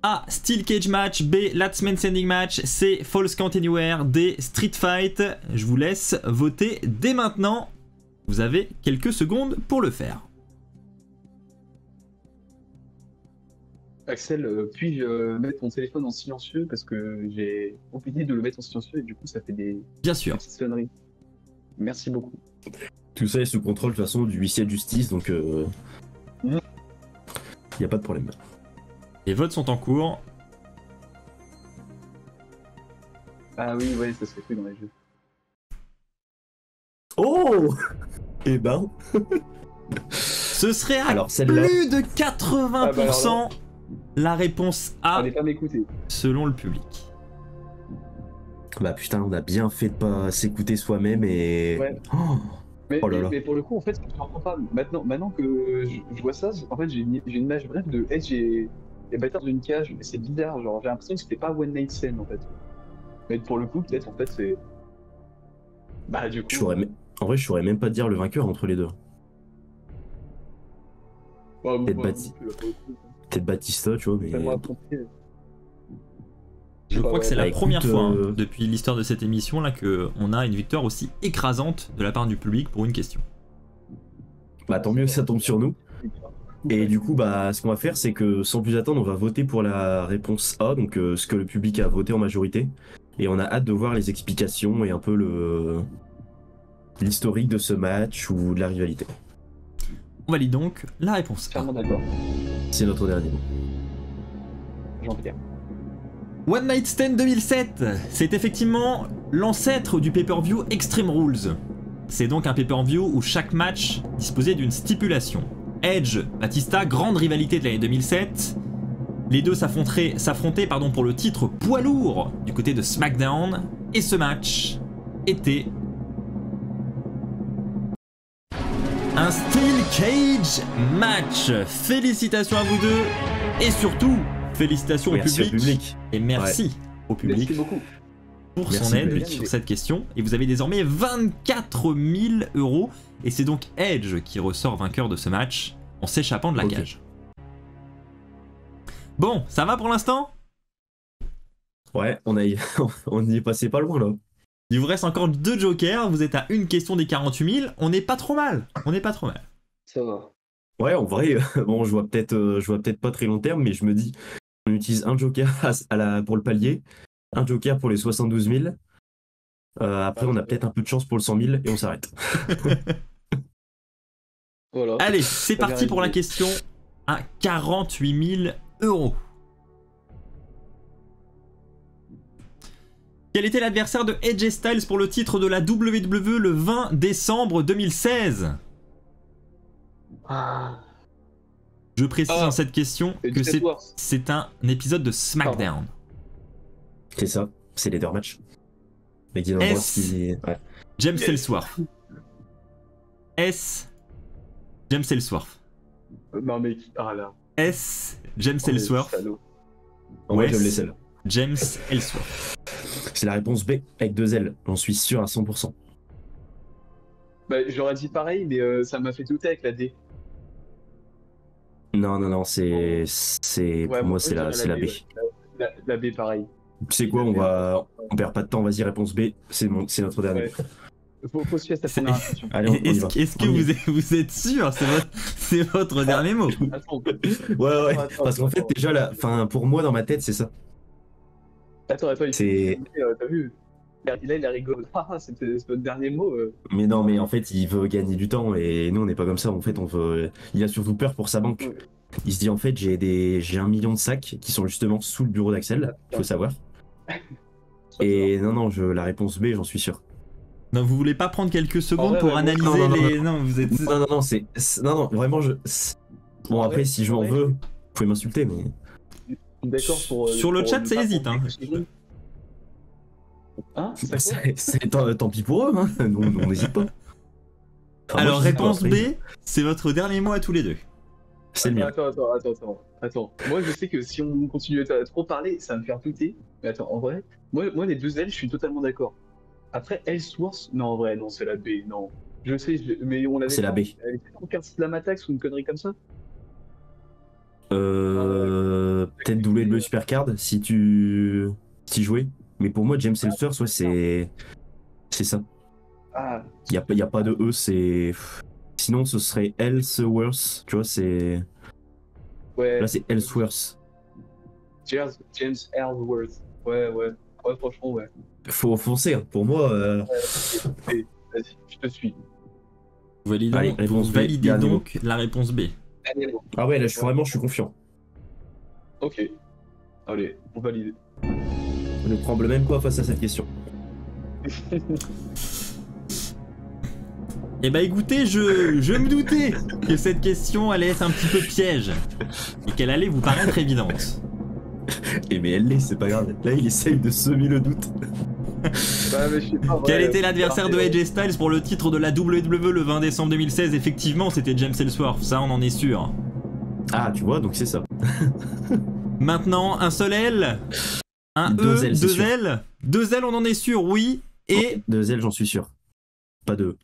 A. Steel Cage Match. B. Last Man Standing Match. C. False Count Anywhere. D. Street Fight. Je vous laisse voter dès maintenant. Vous avez quelques secondes pour le faire. Axel, puis-je mettre mon téléphone en silencieux parce que j'ai oublié de le mettre en silencieux et du coup, ça fait des Bien sûr. petites sonneries. Merci beaucoup. Tout ça est sous contrôle de toute façon du huissier de justice, donc y a pas de problème. Les votes sont en cours. Ah oui, ouais, ça se fait dans les jeux. Oh Eh ben, Ce serait à alors celle-là, plus de 80% Ah bah alors la réponse A Allez pas m'écouter. selon le public. bah putain, on a bien fait de pas s'écouter soi-même et. Ouais. Oh, Mais, Oh là là. mais pour le coup, en fait, je comprends pas. Maintenant que je vois ça, en fait, j'ai une image bref de Edge et bâtard d'une cage, mais c'est bizarre. Genre, j'ai l'impression que c'était pas One Night Stand en fait. Mais pour le coup, peut-être en fait, c'est. Bah, du coup. En vrai, je saurais même pas te dire le vainqueur entre les deux. Bah, peut-être moi, Bati- pour le coup, Peut-être Batista, tu vois, mais. tellement apprécié. Je crois que c'est la Bah, écoute, première fois depuis l'histoire de cette émission là qu'on a une victoire aussi écrasante de la part du public pour une question. Bah tant mieux que ça tombe sur nous. Et du coup, bah, ce qu'on va faire, c'est que sans plus attendre, on va voter pour la réponse A, donc ce que le public a voté en majorité. Et on a hâte de voir les explications et un peu l'historique de ce match ou de la rivalité. On valide donc la réponse A. Clairement d'accord. C'est notre dernier mot. Jean-Pierre. One Night Stand 2007, c'est effectivement l'ancêtre du pay-per-view Extreme Rules. C'est donc un pay-per-view où chaque match disposait d'une stipulation. Edge, Batista, grande rivalité de l'année 2007. Les deux s'affrontaient pour le titre poids lourd du côté de SmackDown. Et ce match était un Steel Cage match. Félicitations à vous deux. Et surtout, félicitations Merci au public. Et merci au public. Merci beaucoup. Pour Merci son aide public. sur cette question. Et vous avez désormais 24 000 €. Et c'est donc Edge qui ressort vainqueur de ce match en s'échappant de la Ok. cage. Bon, ça va pour l'instant? Ouais, on y est passé pas loin là. Il vous reste encore 2 jokers. Vous êtes à une question des 48 000. On n'est pas trop mal. On n'est pas trop mal. Ça va. Ouais, en vrai, bon, je vois peut-être pas très long terme, mais je me dis, on utilise un joker pour le palier, un joker pour les 72 000. Après, on a peut-être un peu de chance pour le 100 000 et on s'arrête. Voilà. Allez, c'est Très bien parti pour la résumé. question à 48 000 €. Quel était l'adversaire de AJ Styles pour le titre de la WWE le 20 décembre 2016? Ah. Je précise dans cette question que c'est un épisode de SmackDown. C'est ça, c'est les deux matchs. Mais Guy Ambrose qui... Ouais. James Ellsworth. S. James Ellsworth. Non mais ah là. S. James Ellsworth. En vrai, Ouais, je le laisse là. James Ellsworth. C'est la réponse B avec 2 L, j'en suis sûr à 100%. Bah, j'aurais dit pareil, mais ça m'a fait douter avec la D. Non, c'est Ouais, pour moi c'est la je dirais B. ouais. La B pareil. C'est quoi, on perd pas de temps, vas-y réponse B, c'est notre dernier. Ouais. Faut suivre cette première impression. Allez, on y va. Est-ce que vous êtes sûr? C'est votre dernier mot. Attends, Ouais, attends, parce qu'en fait attends. déjà pour moi dans ma tête c'est ça. Attends, C'est- t'as vu? Là, il a rigolé. Ah, c'est votre dernier mot. Mais non, mais en fait il veut gagner du temps et nous on n'est pas comme ça, en fait il a surtout peur pour sa banque. Ouais. Il se dit en fait j'ai 1 million de sacs qui sont justement sous le bureau d'Axel, il faut savoir. Et non, la réponse B j'en suis sûr. Non, vous voulez pas prendre quelques secondes vrai, pour ouais, analyser non, les... Non, vous êtes... Non, vraiment Bon En après vrai, si je m'en veux, vous pouvez m'insulter mais... D'accord pour. Sur le pour chat, ne ça pas hésite, prendre hein. quelque chose. Hein? C'est Tant pis pour eux, hein. Nous, on n'hésite pas. Enfin, Alors, moi, je dis pas, réponse après. B, c'est votre dernier mot à tous les deux. C'est le mien. Attends. Moi, je sais que si on continue à trop parler, ça va me faire douter. Mais attends, en vrai, moi les deux L, je suis totalement d'accord. Après, Ellsworth, non, en vrai, non, c'est la B, non. Je sais, mais on l'avait. C'est la B. Elle était en carte Slamatax ou une connerie comme ça? Peut-être WWE Supercard si tu jouais. Mais pour moi, James Ellsworth, soit c'est ça. Ah, Il y a pas de E, c'est. Sinon, ce serait Ellsworth, tu vois, c'est. ouais. Là, c'est Ellsworth. James Ellsworth. Ouais, franchement, ouais. Faut foncer, hein. Pour moi. Vas-y, je te suis. Vous validez, Allez, vous réponse B, validez dernier donc la réponse B. Allez, bon. Ah ouais, là, je suis confiant. Ok. Allez, on valide. Je ne tremble même pas face à cette question. Eh bah écoutez, je me doutais que cette question allait être un petit peu piège et qu'elle allait vous paraître évidente. Et mais elle l'est, c'est pas grave. Là, il essaye de semer le doute. Bah, mais je sais pas, Quel ouais, était l'adversaire de AJ Styles pour le titre de la WWE le 20 décembre 2016? Effectivement, c'était James Ellsworth, ça on en est sûr. Ah, tu vois, donc c'est ça. Maintenant, un seul L, un Deux E, L, c'est deux sûr. L, deux L, on en est sûr, oui, et 2 L, j'en suis sûr. Pas de E.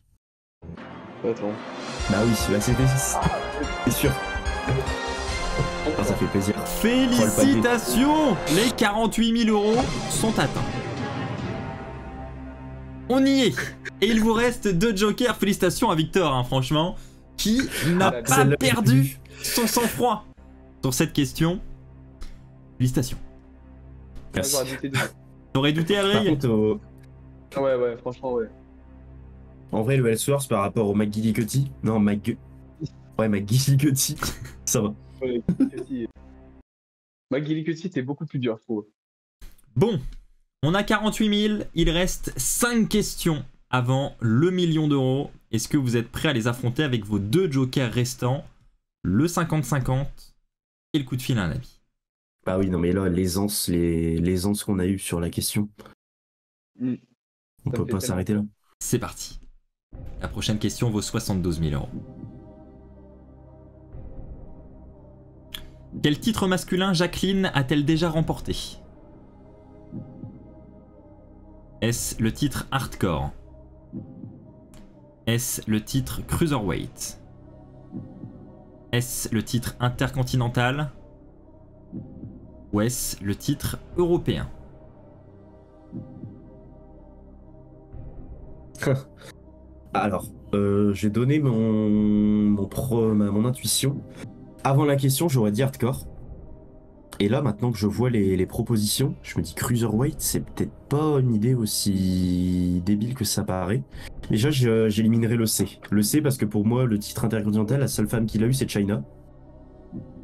Attends. Bah oui, là, c'est sûr. Ah, ça fait plaisir. Félicitations! Les 48 000 € sont atteints. On y est! Et il vous reste 2 jokers. Félicitations à Victor, hein, franchement, qui n'a pas celle-là, perdu son sang-froid sur cette question. Félicitations. Merci. J'aurais douté de- T'aurais douté, Par Alric? contre, Ouais, franchement, ouais. en vrai, le Ellsworth par rapport au McGillicuddy, non, ouais, McGillicuddy, ça va. Ouais, McGillicuddy, c'était beaucoup plus dur, je trouve. Bon, on a 48 000, il reste 5 questions avant le 1 million d'euros. Est-ce que vous êtes prêts à les affronter avec vos 2 jokers restants, le 50-50 et le coup de fil à un ami? Bah oui, non, mais là, l'aisance qu'on a eu sur la question, Mm. on Ça peut me fait pas tellement s'arrêter là. C'est parti. La prochaine question vaut 72 000 €. Quel titre masculin Jacqueline a-t-elle déjà remporté? Est-ce le titre hardcore? Est-ce le titre cruiserweight? Est-ce le titre intercontinental? Ou est-ce le titre européen? Alors, j'ai donné mon intuition. Avant la question, j'aurais dit hardcore. Et là, maintenant que je vois les propositions, je me dis cruiserweight, c'est peut-être pas une idée aussi débile que ça paraît. Déjà, j'éliminerai le C. Le C parce que pour moi, le titre intercontinental, la seule femme qui l'a eu, c'est Chyna.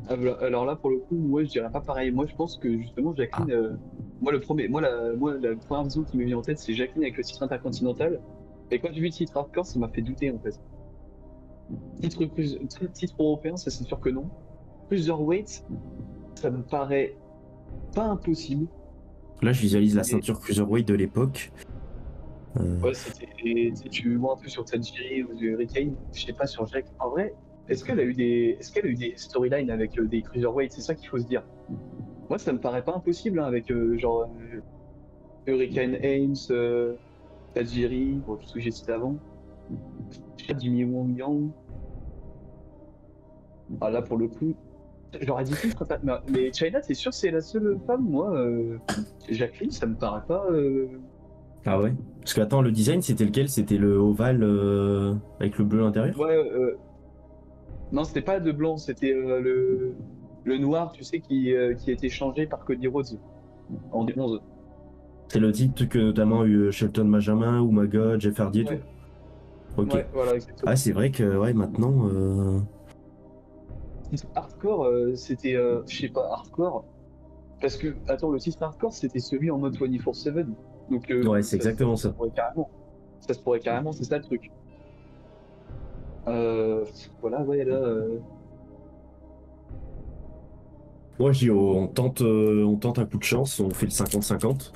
Alors là, pour le coup, moi, je dirais pas pareil. Moi, je pense que justement, Jacqueline, moi, la première vision qui m'est venue en tête, c'est Jacqueline avec le titre intercontinental. Et quand j'ai vu le titre hardcore, ça m'a fait douter en fait. Titre européen, ça c'est sûr que non. Cruiserweight, ça me paraît pas impossible. Là, je visualise la ceinture cruiserweight de l'époque. Ouais, tu vois un peu sur Tajiri ou Hurricane, je sais pas sur Jack. En vrai, est-ce qu'elle a eu des storylines avec des cruiserweights? C'est ça qu'il faut se dire. Moi, ça me paraît pas impossible hein, avec Hurricane Ames, Tajiri, bon, tout ce que j'ai cité avant. Jimmy Wong Yang. Ah là, pour le coup, j'aurais dit titre, mais Chyna, t'es sûr que c'est la seule femme? Moi, Jacqueline, ça me paraît pas. Ah ouais? Parce que attends, le design, c'était lequel? C'était le ovale avec le bleu à l'intérieur? Ouais, non, c'était pas de blanc, c'était le noir, tu sais, qui a été changé par Cody Rhodes en 2011. C'est le titre que notamment a eu Shelton Benjamin, Umaga, Jeff Hardy et Ouais. tout? Ok. Ouais, voilà, exactement. Ah, c'est vrai que ouais, maintenant. Titre hardcore, c'était, je sais pas, hardcore. Parce que, attends, le titre hardcore, c'était celui en mode 24/7. Donc, Ouais, c'est exactement ça. Ça se pourrait carrément. Ça se pourrait carrément, c'est ça le truc. Voilà, ouais, là. Moi, je dis, on tente un coup de chance, on fait le 50-50.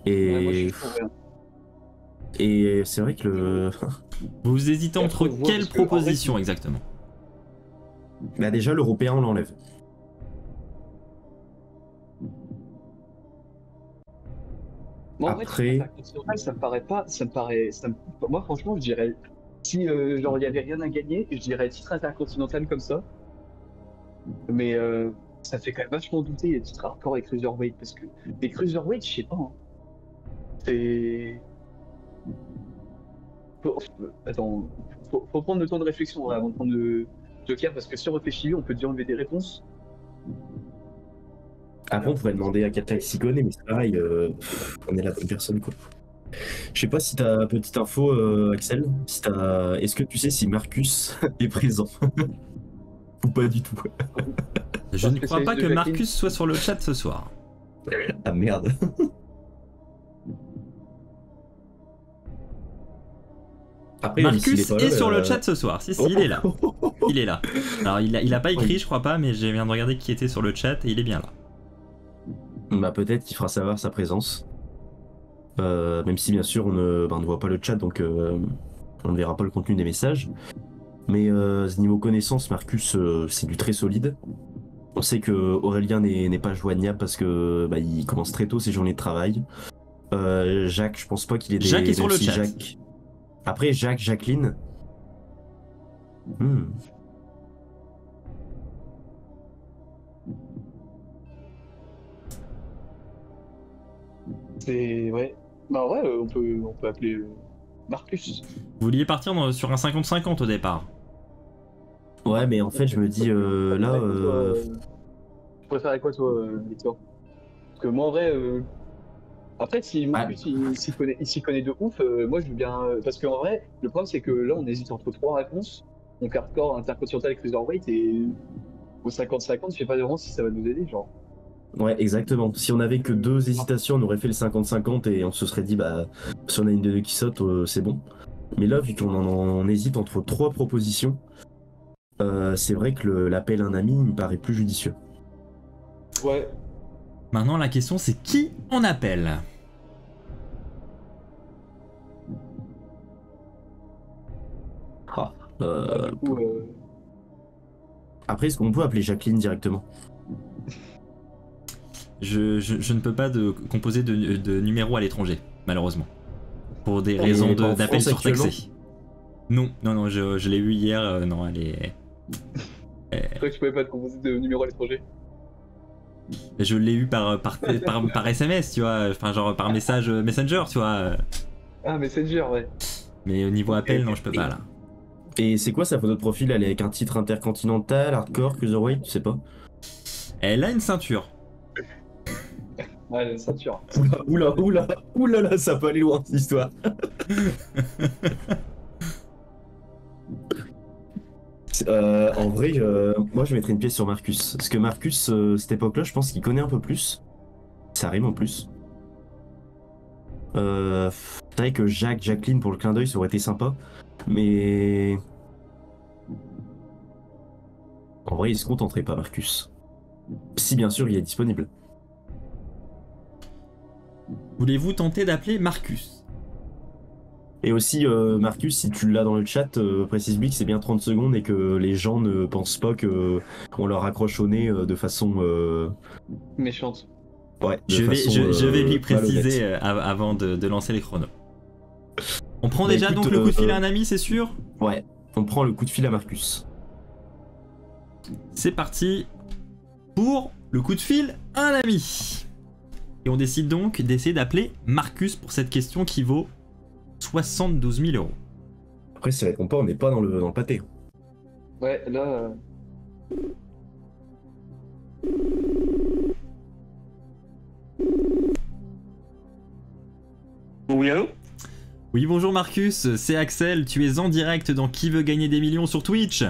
Ouais, moi, je Et, suis chaud, ouais. et c'est vrai que le. Vous hésitez Et entre après, on voit, quelles parce que, en fait, propositions exactement? Bah, déjà, l'européen, on l'enlève. Moi, en vrai, Après- intercontinental, ça me paraît pas. Moi, franchement, je dirais. Si genre il y avait rien à gagner, je dirais titre intercontinental comme ça. Mais ça fait quand même vachement douter les titres hardcore et cruiserweight parce que les cruiserweight, je sais pas. Hein. C'est. Attends, faut prendre le temps de réflexion avant de prendre le joker parce que si on réfléchit, on peut déjà enlever des réponses. Après, on pourrait demander à quelqu'un qui s'y connaît, mais c'est pareil, on est la bonne personne, quoi. Je sais pas si t'as petite info, Axel. Si est-ce que tu sais si Marcus est présent? Ou pas du tout? Je ne crois spécialiste pas de que Jacqueline. Marcus soit sur le chat ce soir. Ah merde. Après, s'il Marcus pas est là, sur le chat ce soir. Si, il est là. Il est là. Alors, il a pas écrit, je crois pas, mais je viens de regarder qui était sur le chat et il est bien là. Bah peut-être qu'il fera savoir sa présence. Même si bien sûr on ne voit pas le chat, donc on ne verra pas le contenu des messages. Mais niveau connaissance, Marcus, c'est du très solide. On sait que Aurélien n'est pas joignable parce que il commence très tôt ses journées de travail. Jacques, je pense pas qu'il ait des... Jacques est sur même le si chat. Après, Jacqueline. C'est. Ouais. Bah, ouais, on peut appeler Marcus. Vous vouliez partir sur un 50-50 au départ. Ouais, mais en fait, je me dis là. Tu préférais quoi, toi, Victor? Parce que moi, en vrai. Après, si Marcus il s'y connaît de ouf, moi je veux bien. Parce qu'en vrai, le problème c'est que là on hésite entre trois réponses. Donc hardcore, intercontinental et cruiserweight, et au 50-50, je sais pas vraiment si ça va nous aider, genre. Ouais, exactement. Si on avait que deux hésitations, on aurait fait le 50-50 et on se serait dit, bah, si on a une des deux qui saute, c'est bon. Mais là, vu on hésite entre trois propositions, c'est vrai que l'appel à un ami il me paraît plus judicieux. Ouais. Maintenant, la question, c'est qui on appelle? Du coup, Après, est-ce qu'on peut appeler Jacqueline directement? Je ne peux pas composer de numéro à l'étranger, malheureusement. Pour des Elle raisons est pas en d'appel France surtaxé. Non, je l'ai eu hier, non, elle est... c'est vrai que je pouvais pas te composer de numéro à l'étranger. Je l'ai eu par SMS, tu vois, enfin genre par message Messenger, tu vois. Ah, Messenger, ouais. Mais au niveau appel, non, je peux pas là. Et c'est quoi sa photo de profil? Elle est avec un titre intercontinental, hardcore, cruiserweight, tu sais pas? Elle a une ceinture. Ouais, la ceinture. Oula là, ça peut aller loin cette histoire. En vrai, moi je mettrais une pièce sur Marcus. Parce que Marcus, cette époque-là, je pense qu'il connaît un peu plus. Ça rime en plus. C'est vrai que Jacqueline pour le clin d'œil, ça aurait été sympa. Mais. En vrai, il se contenterait pas, Marcus. Si bien sûr il est disponible. Voulez-vous tenter d'appeler Marcus? Et aussi, Marcus, si tu l'as dans le chat, précise-lui que c'est bien 30 secondes et que les gens ne pensent pas qu'on leur accroche au nez de façon. Méchante. Ouais, Je vais lui préciser malhonnête. avant de lancer les chronos. On prend Bah, déjà écoute, donc le coup de fil à un ami, c'est sûr? Ouais, on prend le coup de fil à Marcus. C'est parti pour le coup de fil à un ami. Et on décide donc d'essayer d'appeler Marcus pour cette question qui vaut 72 000 euros. Après, si ça répond pas, on n'est pas dans le pâté. Ouais, là. Oui, allô? Oui, bonjour Marcus, c'est Axel, tu es en direct dans Qui veut gagner des millions sur Twitch.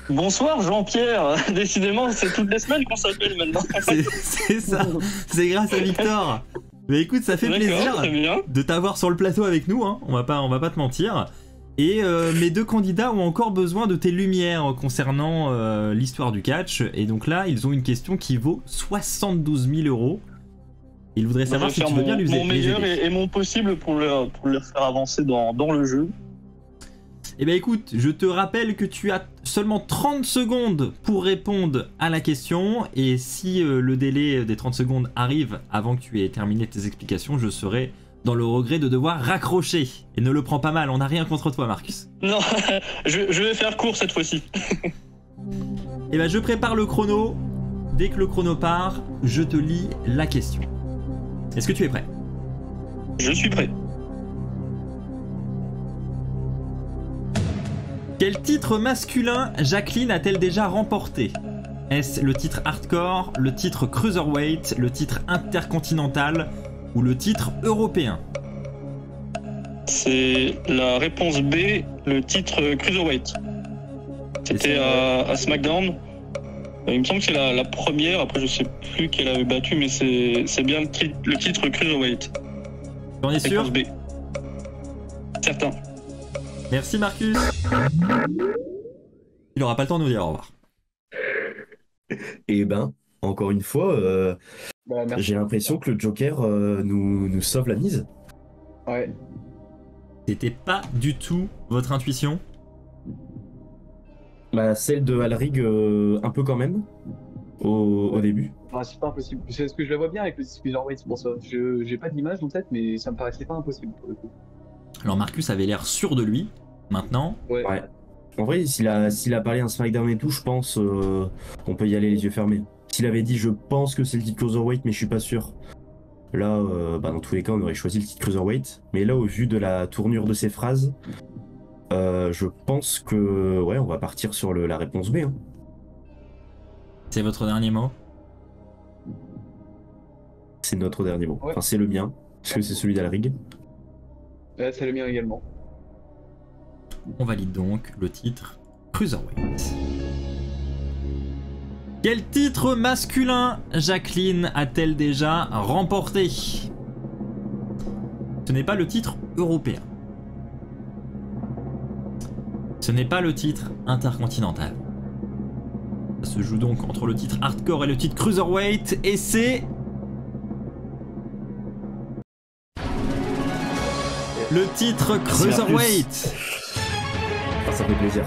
Bonsoir Jean-Pierre. Décidément, c'est toutes les semaines qu'on s'appelle maintenant. C'est ça, c'est grâce à Victor. Mais écoute, ça fait D'accord, plaisir très bien. de t'avoir sur le plateau avec nous, hein. On va pas te mentir. Et mes deux candidats ont encore besoin de tes lumières concernant l'histoire du catch. Et donc là, ils ont une question qui vaut 72 000 euros. Ils voudraient savoir Je si vais tu faire veux bien mon les meilleur aider. et mon possible pour leur faire avancer dans le jeu. Eh bien écoute, je te rappelle que tu as seulement 30 secondes pour répondre à la question. Et si le délai des 30 secondes arrive avant que tu aies terminé tes explications, je serai dans le regret de devoir raccrocher. Et ne le prends pas mal, on n'a rien contre toi Marcus. Non, je vais faire court cette fois-ci. Eh bien je prépare le chrono. Dès que le chrono part, je te lis la question. Est-ce que tu es prêt? Je suis prêt. Quel titre masculin Jacqueline a-t-elle déjà remporté? Est-ce le titre hardcore, le titre cruiserweight, le titre intercontinental ou le titre européen? C'est la réponse B, le titre Cruiserweight. C'était à SmackDown. Il me semble que c'est la première, après je sais plus qu'elle avait battu, mais c'est bien le titre Cruiserweight. T'en es sûr? Réponse B. Certain. Merci Marcus. Il aura pas le temps de nous dire au revoir. Et ben, encore une fois, Bah, merci. j'ai l'impression que le Joker nous sauve la mise. Ouais. C'était pas du tout votre intuition? Bah, celle de Alrig, un peu quand même, au début. Ah, c'est pas impossible. C'est ce que je la vois bien avec le Cruiserweight, c'est pour ça. J'ai pas d'image en tête, mais ça me paraissait pas impossible pour le coup. Alors Marcus avait l'air sûr de lui. Maintenant, Ouais. Ouais. En vrai, s'il a parlé un SmackDown et tout, je pense on peut y aller les yeux fermés. S'il avait dit je pense que c'est le titre Cruiserweight, mais je suis pas sûr. Là, dans tous les cas, on aurait choisi le titre Cruiserweight. Mais là, au vu de la tournure de ces phrases, je pense que ouais, on va partir sur la réponse B. Hein. C'est votre dernier mot? C'est notre dernier mot. Ouais. Enfin, c'est le mien, parce que c'est celui d'Alrig. C'est le mien également. On valide donc le titre Cruiserweight. Quel titre masculin Jacqueline a-t-elle déjà remporté? Ce n'est pas le titre européen. Ce n'est pas le titre intercontinental. Ça se joue donc entre le titre hardcore et le titre Cruiserweight, et c'est... le titre Cruiserweight. Ah, ça fait plaisir.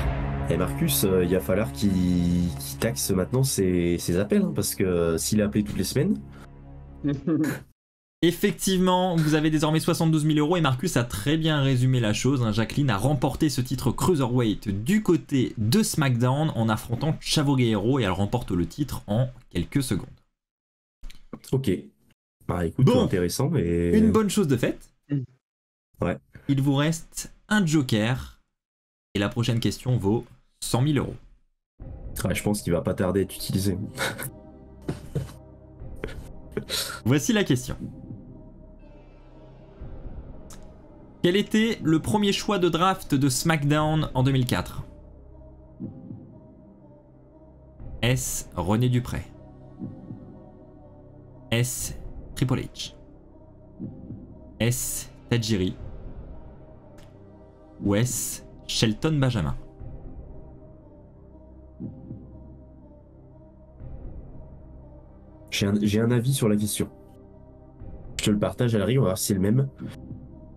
Et Marcus, il va falloir qu'il taxe maintenant ses appels, hein, parce que s'il est appelé toutes les semaines... Effectivement, vous avez désormais 72 000 € et Marcus a très bien résumé la chose. Hein. Jacqueline a remporté ce titre Cruiserweight du côté de SmackDown en affrontant Chavo Guerrero et elle remporte le titre en quelques secondes. Ok. Bah écoute, Bon. intéressant. Et... Une bonne chose de faite. Ouais. Il vous reste un joker et la prochaine question vaut 100 000 €. Ouais, je pense qu'il va pas tarder à être utilisé. Voici la question. Quel était le premier choix de draft de SmackDown en 2004? Est-ce René Dupré? Est-ce Triple H? Est-ce Tajiri? Ou est-ce Shelton Benjamin? J'ai un avis sur la question. Je te le partage à l'arrivée, on va voir si c'est le même.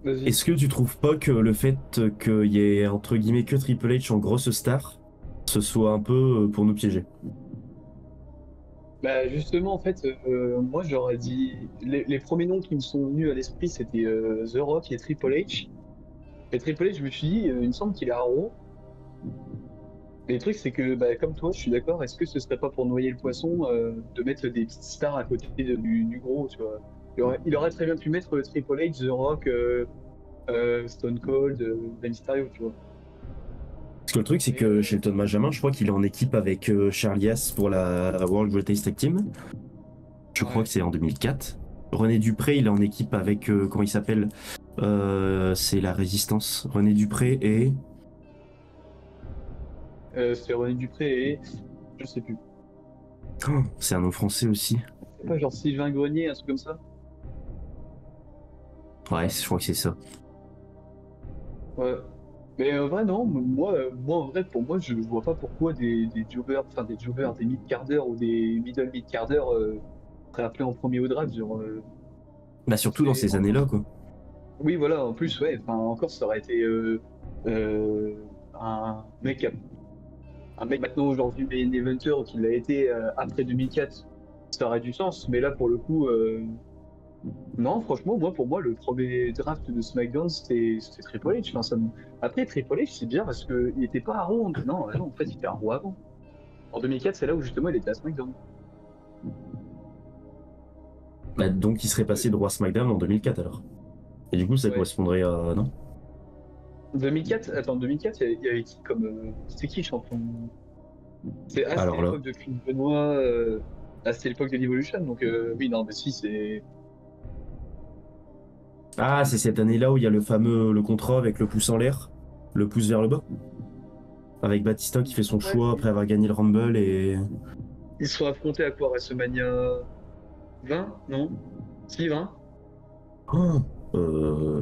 Vas-y. Est-ce que tu trouves pas que le fait qu'il y ait entre guillemets que Triple H en grosse star, ce soit un peu pour nous piéger? Bah justement, en fait, moi j'aurais dit... Les premiers noms qui me sont venus à l'esprit, c'était The Rock et Triple H. Et Triple H, je me suis dit, il me semble qu'il est à Raw. Mais le truc, c'est que, bah, comme toi, je suis d'accord, est-ce que ce serait pas pour noyer le poisson de mettre des petites stars à côté du gros, tu vois? Il aurait très bien pu mettre Triple H, The Rock, Stone Cold, Rey Mysterio, tu vois. Parce que le truc, c'est que Shelton Benjamin, je crois qu'il est en équipe avec Charlie Haas pour la World Greatest Tag Team. Je crois Ouais. que c'est en 2004. René Dupré, il est en équipe avec, comment il s'appelle? C'est la Résistance. René Dupré et... C'est René Dupré et... Je sais plus. Oh, c'est un nom français aussi. C'est pas genre Sylvain Grenier, un truc comme ça? Ouais, je crois que c'est ça. Ouais. Mais en vrai, non, moi, en vrai, pour moi, je vois pas pourquoi des jobbers, enfin des jobbers, des mid-carders ou des middle mid-carders seraient appelés en premier au draft. Genre, Bah surtout dans ces années-là, quoi. oui, voilà, en plus, ouais, enfin, encore, ça aurait été un mec, maintenant aujourd'hui main eventer qui l'a été après 2004, ça aurait du sens, mais là, pour le coup, non, franchement, pour moi, le premier draft de SmackDown, c'était Triple H. Enfin, après, Triple H, c'est bien parce qu'il était pas à Raw. Non, en fait, il était à Raw avant. En 2004, c'est là où justement il était à SmackDown. Bah, donc il serait passé de Roi SmackDown en 2004 alors. Et du coup, ça Ouais. correspondrait à... Non? 2004, attends, 2004, il y avait qui comme. C'était qui champion? C'était Alors là. l'époque de Chris Benoit, c'était l'époque de l'Evolution, donc oui, non, mais si, c'est. Ah, c'est cette année-là où il y a le contrat avec le pouce en l'air, le pouce vers le bas. Avec Batista qui fait son choix après avoir gagné le Rumble et... Ils se sont affrontés à quoi, WrestleMania 20? Non? Si, 20?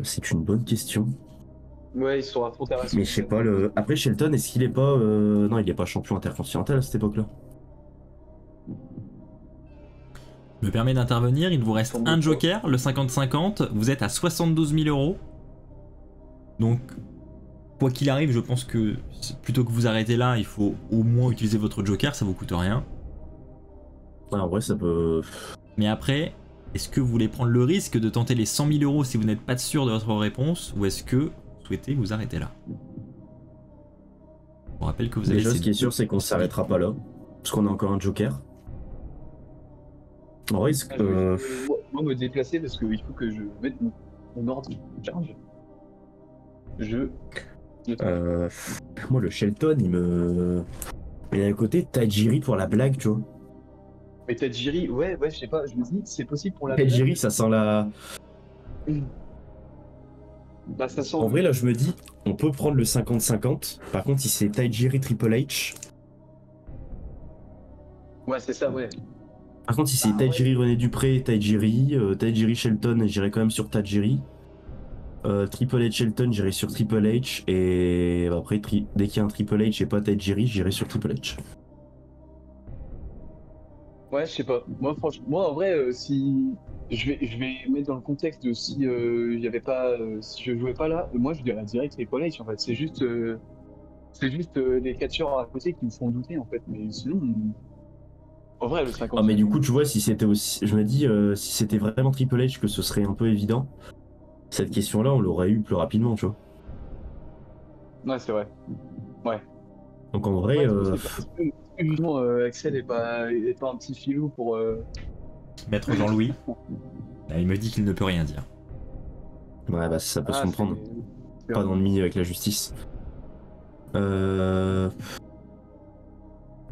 C'est une bonne question. Ouais, ils se sont affrontés à WrestleMania. Mais je sais pas, après Shelton, est-ce qu'il est pas... Non, il est pas champion intercontinental à cette époque-là. Je me permets d'intervenir, il vous reste Tombe un pas. joker, le 50-50, vous êtes à 72 000 €. Donc, quoi qu'il arrive, je pense que plutôt que vous arrêter là, il faut au moins utiliser votre joker, ça vous coûte rien. Ah, en vrai, ça peut... Mais après, est-ce que vous voulez prendre le risque de tenter les 100 000 € si vous n'êtes pas sûr de votre réponse, ou est-ce que vous souhaitez vous arrêter là? Je vous rappelle que vous avez Déjà, ces ce qui est sûr, deux c'est qu'on s'arrêtera pas là. Parce qu'on a encore un joker. En vrai, est-ce que... Moi, moi me déplacer parce qu'il faut que je mette mon ordi en charge. Moi, le Shelton, il me. Mais d'un côté, Tajiri pour la blague, tu vois. Mais Tajiri, ouais, je sais pas, je me dis, c'est possible pour la Tajiri, ça sent la. Bah, ça sent. En vrai, là, je me dis, on peut prendre le 50-50. Par contre, si c'est Tajiri Triple H. Ouais, c'est ça, ouais. Par contre, si c'est Tajiri René Dupré, Tajiri Shelton, j'irai quand même sur Tajiri. Triple H Shelton, j'irai sur Triple H. Et après, dès qu'il y a un Triple H et pas Tajiri, j'irai sur Triple H. Ouais, je sais pas. Moi, franchement, moi, en vrai, si je vais mettre dans le contexte de si il y avait pas, si je jouais pas là, moi, je dirais direct Triple H. En fait, c'est juste les catcheurs à côté qui me font douter, en fait. Mais sinon, en vrai, le 50. Ah, mais du coup, tu vois, si c'était aussi. Je me dis, si c'était vraiment Triple H, que ce serait un peu évident. Cette question-là, on l'aurait eu plus rapidement, tu vois. Ouais, c'est vrai. Ouais. Donc en vrai, Justement, Axel est pas un petit filou pour. Maître Jean-Louis, là, il me dit qu'il ne peut rien dire. ouais, bah ça peut se comprendre. c'est Pas vrai. d'ennui avec la justice.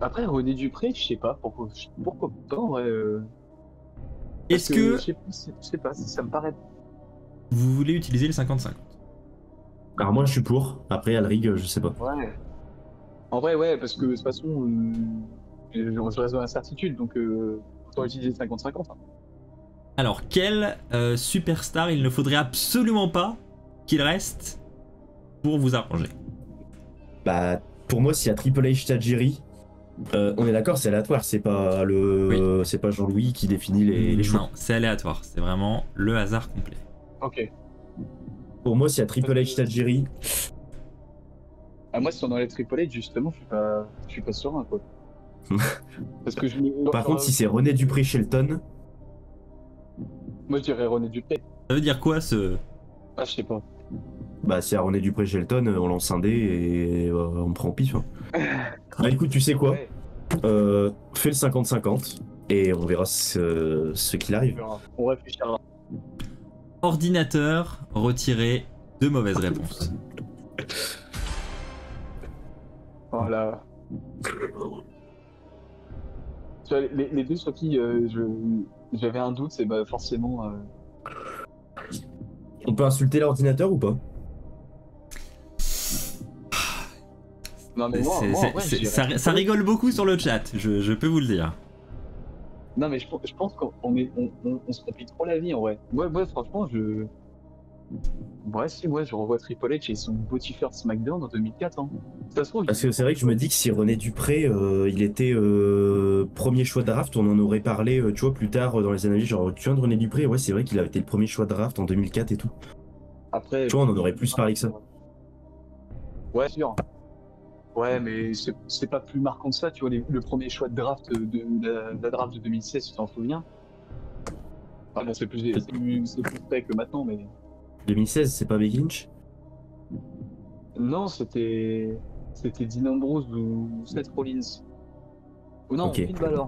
Après, René Dupré, je sais pas pourquoi pas en vrai. Est-ce Parce que je sais pas, ça me paraît. vous voulez utiliser le 50-50? Alors moi, je suis pour. Après, Alrig, je sais pas. Ouais. En vrai, ouais, parce que de toute façon, je reste dans l'incertitude, donc autant utiliser 50-50. Hein. Alors, quel superstar il ne faudrait absolument pas qu'il reste pour vous arranger? Bah, pour moi, s'il y a Triple H Tajiri, on est d'accord, c'est aléatoire. C'est pas c'est pas Jean-Louis qui définit les choix. Non, c'est aléatoire. C'est vraiment le hasard complet. Ok. Pour moi, s'il y a Triple H Tajiri, Ah, moi, si on enlève Triple H, justement, je suis pas serein, quoi. Parce que par contre, si c'est René Dupré Shelton, moi, je dirais René Dupré. Ça veut dire quoi ce... Ah, je sais pas. bah, si y a René Dupré Shelton, on lance un dé et on prend au pif. Hein. Bah, écoute, tu sais quoi? Ouais, Fais le 50-50 et on verra ce qu'il on arrive. verra. On réfléchira. Ordinateur retiré, 2 mauvaises réponses. Voilà. Tu vois, les deux sur qui j'avais un doute, c'est bah, forcément. On peut insulter l'ordinateur ou pas? Non, mais moi, en vrai, je dirais Ça rigole beaucoup sur le chat, je peux vous le dire. Non, mais je pense qu'on on se complique trop la vie en vrai. Ouais, franchement, je revois Triple H et son beau t-shirt SmackDown en 2004. Hein. Ça se trouve, Parce que c'est vrai que je me dis que si René Dupré, il était premier choix de draft, on en aurait parlé, tu vois, plus tard dans les analyses, genre, tu viens de René Dupré, ouais, c'est vrai qu'il a été le premier choix de draft en 2004 et tout. après. Tu vois, on en aurait plus parlé que ça. Ouais, sûr. Ouais, mais c'est pas plus marquant que ça, tu vois, le premier choix de draft de la draft de 2016, tu t'en souviens? Ah bon, c'est plus près que maintenant, mais. 2016, c'est pas Becky Lynch? Non, c'était Dean Ambrose ou Seth Rollins. Ou non, Ok. Finn Balor.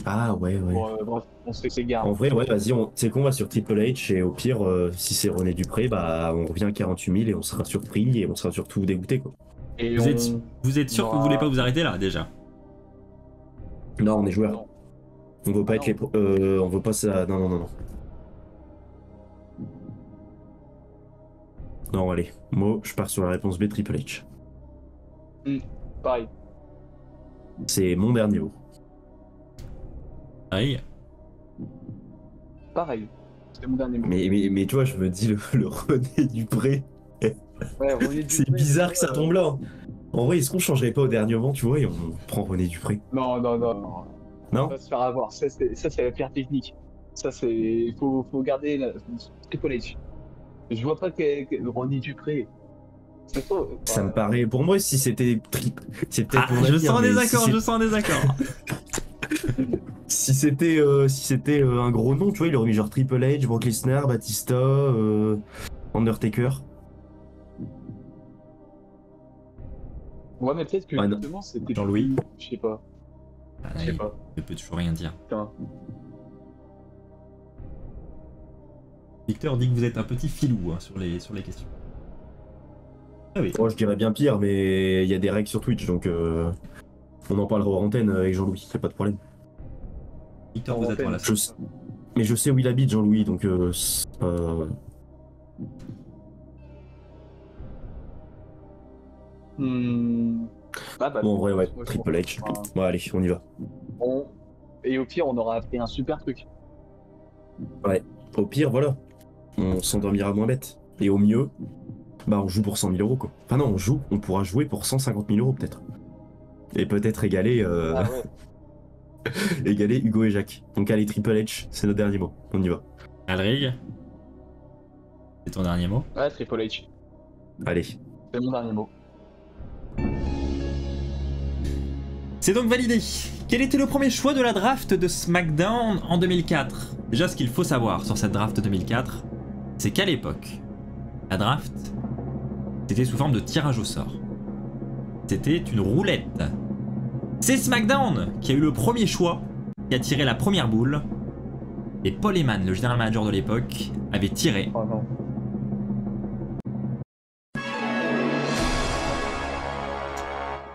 Ah ouais. Bon, bref, on se s'égare. En vrai, ouais, vas-y, c'est qu'on va sur Triple H et au pire, si c'est René Dupré, bah on revient à 48 000 et on sera surpris et on sera surtout dégoûté, quoi. Et Vous êtes sûr que vous voulez pas vous arrêter là déjà? Non, on est joueur. Non. On veut pas Ah être on veut pas ça. Non. Non, allez. Moi, je pars sur la réponse B, Triple H. Pareil. C'est mon dernier mot. Aïe. Pareil. C'était mon dernier mot. Mais tu vois, je me dis le René Dupré. Ouais, René C'est Dupré, bizarre que ça tombe là. Hein. En vrai, est-ce qu'on changerait pas au dernier moment, tu vois, et on prend René Dupré? Non. Non? On va se faire avoir. Ça, c'est la pire technique. Ça, c'est. Faut garder la Triple H. Je vois pas que René Dupré. C'est trop. Ça me paraît. Pour moi, si c'était. C'est peut-être Ah, mon je avis, sens hein, des mais accords, je sens des accords. Si c'était un gros nom, tu vois, il aurait mis genre Triple H, Brock Lesnar, Batista, Undertaker. Ouais, mais peut-être que Ouais, non. justement, c'était. Jean-Louis. Je sais pas. Ah, Je sais pas. il ne peut toujours rien dire. Putain. Victor dit que vous êtes un petit filou hein, sur les questions. Ah oui. Moi, je dirais bien pire, mais il y a des règles sur Twitch, donc on en parlera hors antenne avec Jean-Louis, y a pas de problème. Victor, vous êtes dans la Mais je sais où il habite, Jean-Louis, donc bon, en vrai, ouais, Triple H. Bon, allez, on y va. Et au pire, on aura appris un super truc. Ouais, au pire, voilà. On s'endormira moins bête. Et au mieux, bah on joue pour 100 000 euros, quoi. Enfin non, on pourra jouer pour 150 000 euros, peut-être. Et peut-être égaler, égaler Hugo et Jacques. Donc allez, Triple H, c'est notre dernier mot. On y va. Alrig, c'est ton dernier mot? Ouais, Triple H. Allez. C'est mon dernier mot. C'est donc validé. Quel était le premier choix de la draft de SmackDown en 2004? Déjà, ce qu'il faut savoir sur cette draft 2004, c'est qu'à l'époque, la draft, c'était sous forme de tirage au sort. C'était une roulette. C'est SmackDown qui a eu le premier choix, qui a tiré la première boule, et Paul Heyman, le général manager de l'époque, avait tiré. Oh non.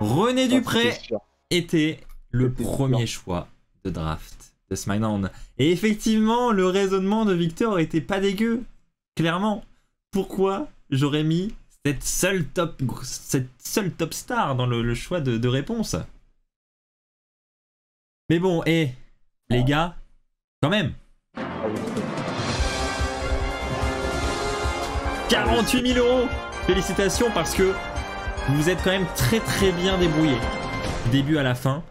René Dupré Sûr. était le premier choix de draft de SmackDown. Et effectivement, le raisonnement de Victor était pas dégueu. Clairement. Pourquoi j'aurais mis cette seule top star dans le choix de réponse? Mais bon, les gars, quand même. 48 000 euros. Félicitations parce que vous vous êtes quand même très très bien débrouillé. Début à la fin.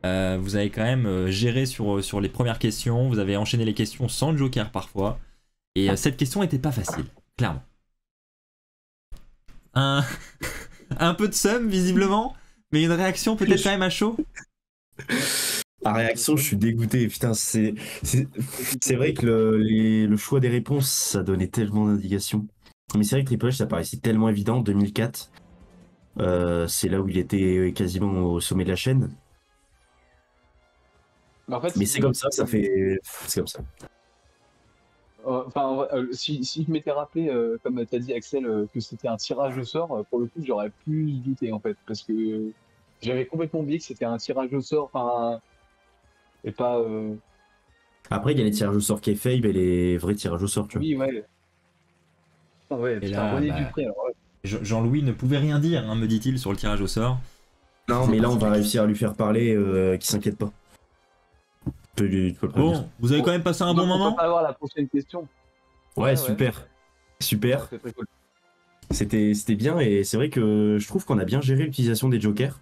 Vous avez quand même géré sur les premières questions. Vous avez enchaîné les questions sans joker parfois. Et cette question était pas facile, clairement. Un peu de seum visiblement, mais une réaction peut-être quand même à chaud. À réaction, je suis dégoûté. Putain, c'est vrai que le choix des réponses, ça donnait tellement d'indications. Mais c'est vrai que Triple H, ça paraissait tellement évident. 2004, c'est là où il était quasiment au sommet de la chaîne. En fait, Mais c'est comme ça, c'est comme ça. Enfin, si je m'étais rappelé, comme t'as dit Axel, que c'était un tirage au sort, pour le coup, j'aurais plus douté en fait, parce que j'avais complètement oublié que c'était un tirage au sort, enfin, et pas. Après, il y a les tirages au sort kayfabe et les vrais tirages au sort, tu vois. Oui, ouais. Ah ouais, Et putain, là, René bah, Dupré, alors ouais. Jean-Louis ne pouvait rien dire, hein, me dit-il, sur le tirage au sort. Non, mais là, on va réussir à lui faire parler, qu'il s'inquiète pas. Tu peux le prévenir. Bon, vous avez quand même passé un bon On moment. peut pas avoir la prochaine question. Ouais, super. Super. C'est très cool. C'était bien et c'est vrai que je trouve qu'on a bien géré l'utilisation des jokers.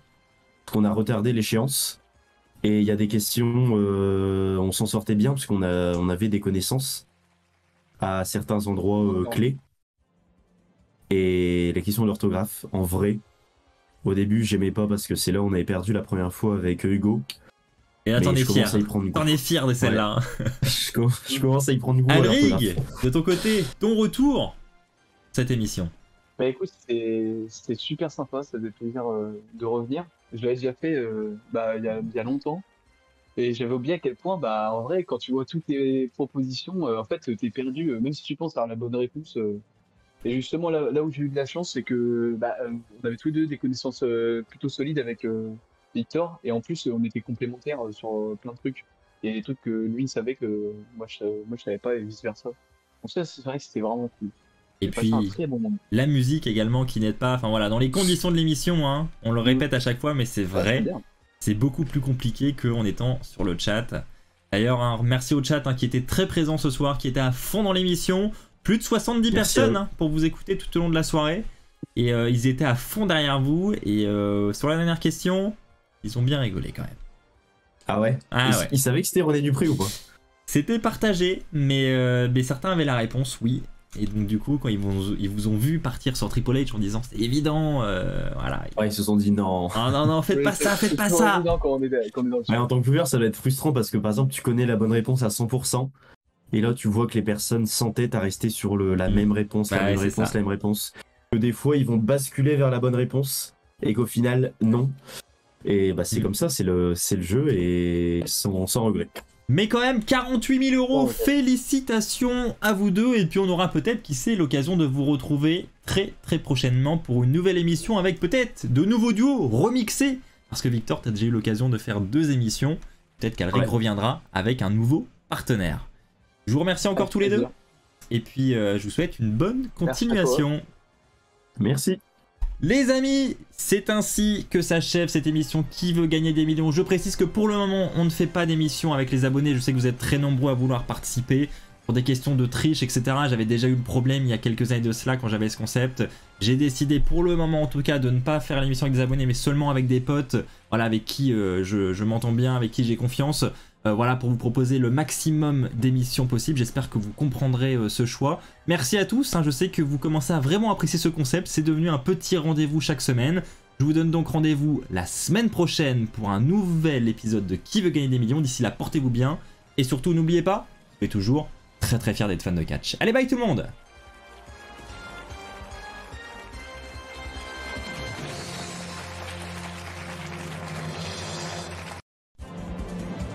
Qu'on a retardé l'échéance. Et il y a des questions, on s'en sortait bien parce qu'on avait des connaissances à certains endroits clés. Et la question de l'orthographe, en vrai, au début, j'aimais pas parce que c'est là où on avait perdu la première fois avec Hugo. Et là, t'en es fier. T'en es fier de celle-là. Ouais. Je commence à y prendre goût. Alrig, de ton côté, ton retour cette émission. Bah écoute, c'était super sympa, ça faisait plaisir de revenir. Je l'avais déjà fait il y a longtemps. Et j'avais oublié à quel point, bah en vrai, quand tu vois toutes les propositions, en fait, t'es perdu, même si tu penses à la bonne réponse. Et justement, là où j'ai eu de la chance, c'est que on avait tous les deux des connaissances plutôt solides avec Victor. Et en plus, on était complémentaires sur plein de trucs. Il y a des trucs que lui il savait que moi je savais pas et vice versa. Donc ça, c'est vrai que c'était vraiment cool. Et puis, un très bon moment. La musique également qui n'aide pas. Enfin voilà, dans les conditions de l'émission, hein, on le répète à chaque fois, mais c'est vrai. C'est beaucoup plus compliqué qu'en étant sur le chat. D'ailleurs, hein, merci au chat hein, qui était très présent ce soir, qui était à fond dans l'émission. Plus de 70 personnes hein, pour vous écouter tout au long de la soirée. Et ils étaient à fond derrière vous. Et sur la dernière question, ils ont bien rigolé quand même. Ah ouais, ouais. Ils savaient que c'était René Dupré ou pas? C'était partagé, mais certains avaient la réponse, oui. Et donc du coup, quand ils vous ont vu partir sur Triple H en disant c'est évident, voilà. Ouais, ils se sont dit non. Non, faites pas ça, faites pas ça. Ouais, en tant que viewer, ça doit être frustrant parce que par exemple, tu connais la bonne réponse à 100%. Et là, tu vois que les personnes s'entêtent à rester sur la même réponse, la même réponse. Que des fois, ils vont basculer vers la bonne réponse et qu'au final, non. Et bah, c'est comme ça, c'est le jeu et sans regret. Mais quand même, 48 000 €, Oh, ouais. félicitations à vous deux. Et puis on aura peut-être, qui sait, l'occasion de vous retrouver très très prochainement pour une nouvelle émission avec peut-être de nouveaux duos remixés. Parce que Victor, tu as déjà eu l'occasion de faire 2 émissions. Peut-être qu'Alric reviendra avec un nouveau partenaire. Je vous remercie encore tous les deux. Et puis je vous souhaite une bonne continuation. Merci. Les amis, c'est ainsi que s'achève cette émission Qui veut gagner des millions. Je précise que pour le moment, on ne fait pas d'émission avec les abonnés. Je sais que vous êtes très nombreux à vouloir participer pour des questions de triche, etc. J'avais déjà eu le problème il y a quelques années de cela quand j'avais ce concept. J'ai décidé pour le moment en tout cas de ne pas faire l'émission avec des abonnés mais seulement avec des potes, voilà, avec qui je m'entends bien, avec qui j'ai confiance. Voilà, pour vous proposer le maximum d'émissions possibles. J'espère que vous comprendrez ce choix. Merci à tous, hein, je sais que vous commencez à vraiment apprécier ce concept. C'est devenu un petit rendez-vous chaque semaine. Je vous donne donc rendez-vous la semaine prochaine pour un nouvel épisode de Qui veut gagner des millions. D'ici là, portez-vous bien. Et surtout, n'oubliez pas, vous êtes toujours très très fier d'être fan de catch. Allez, bye tout le monde!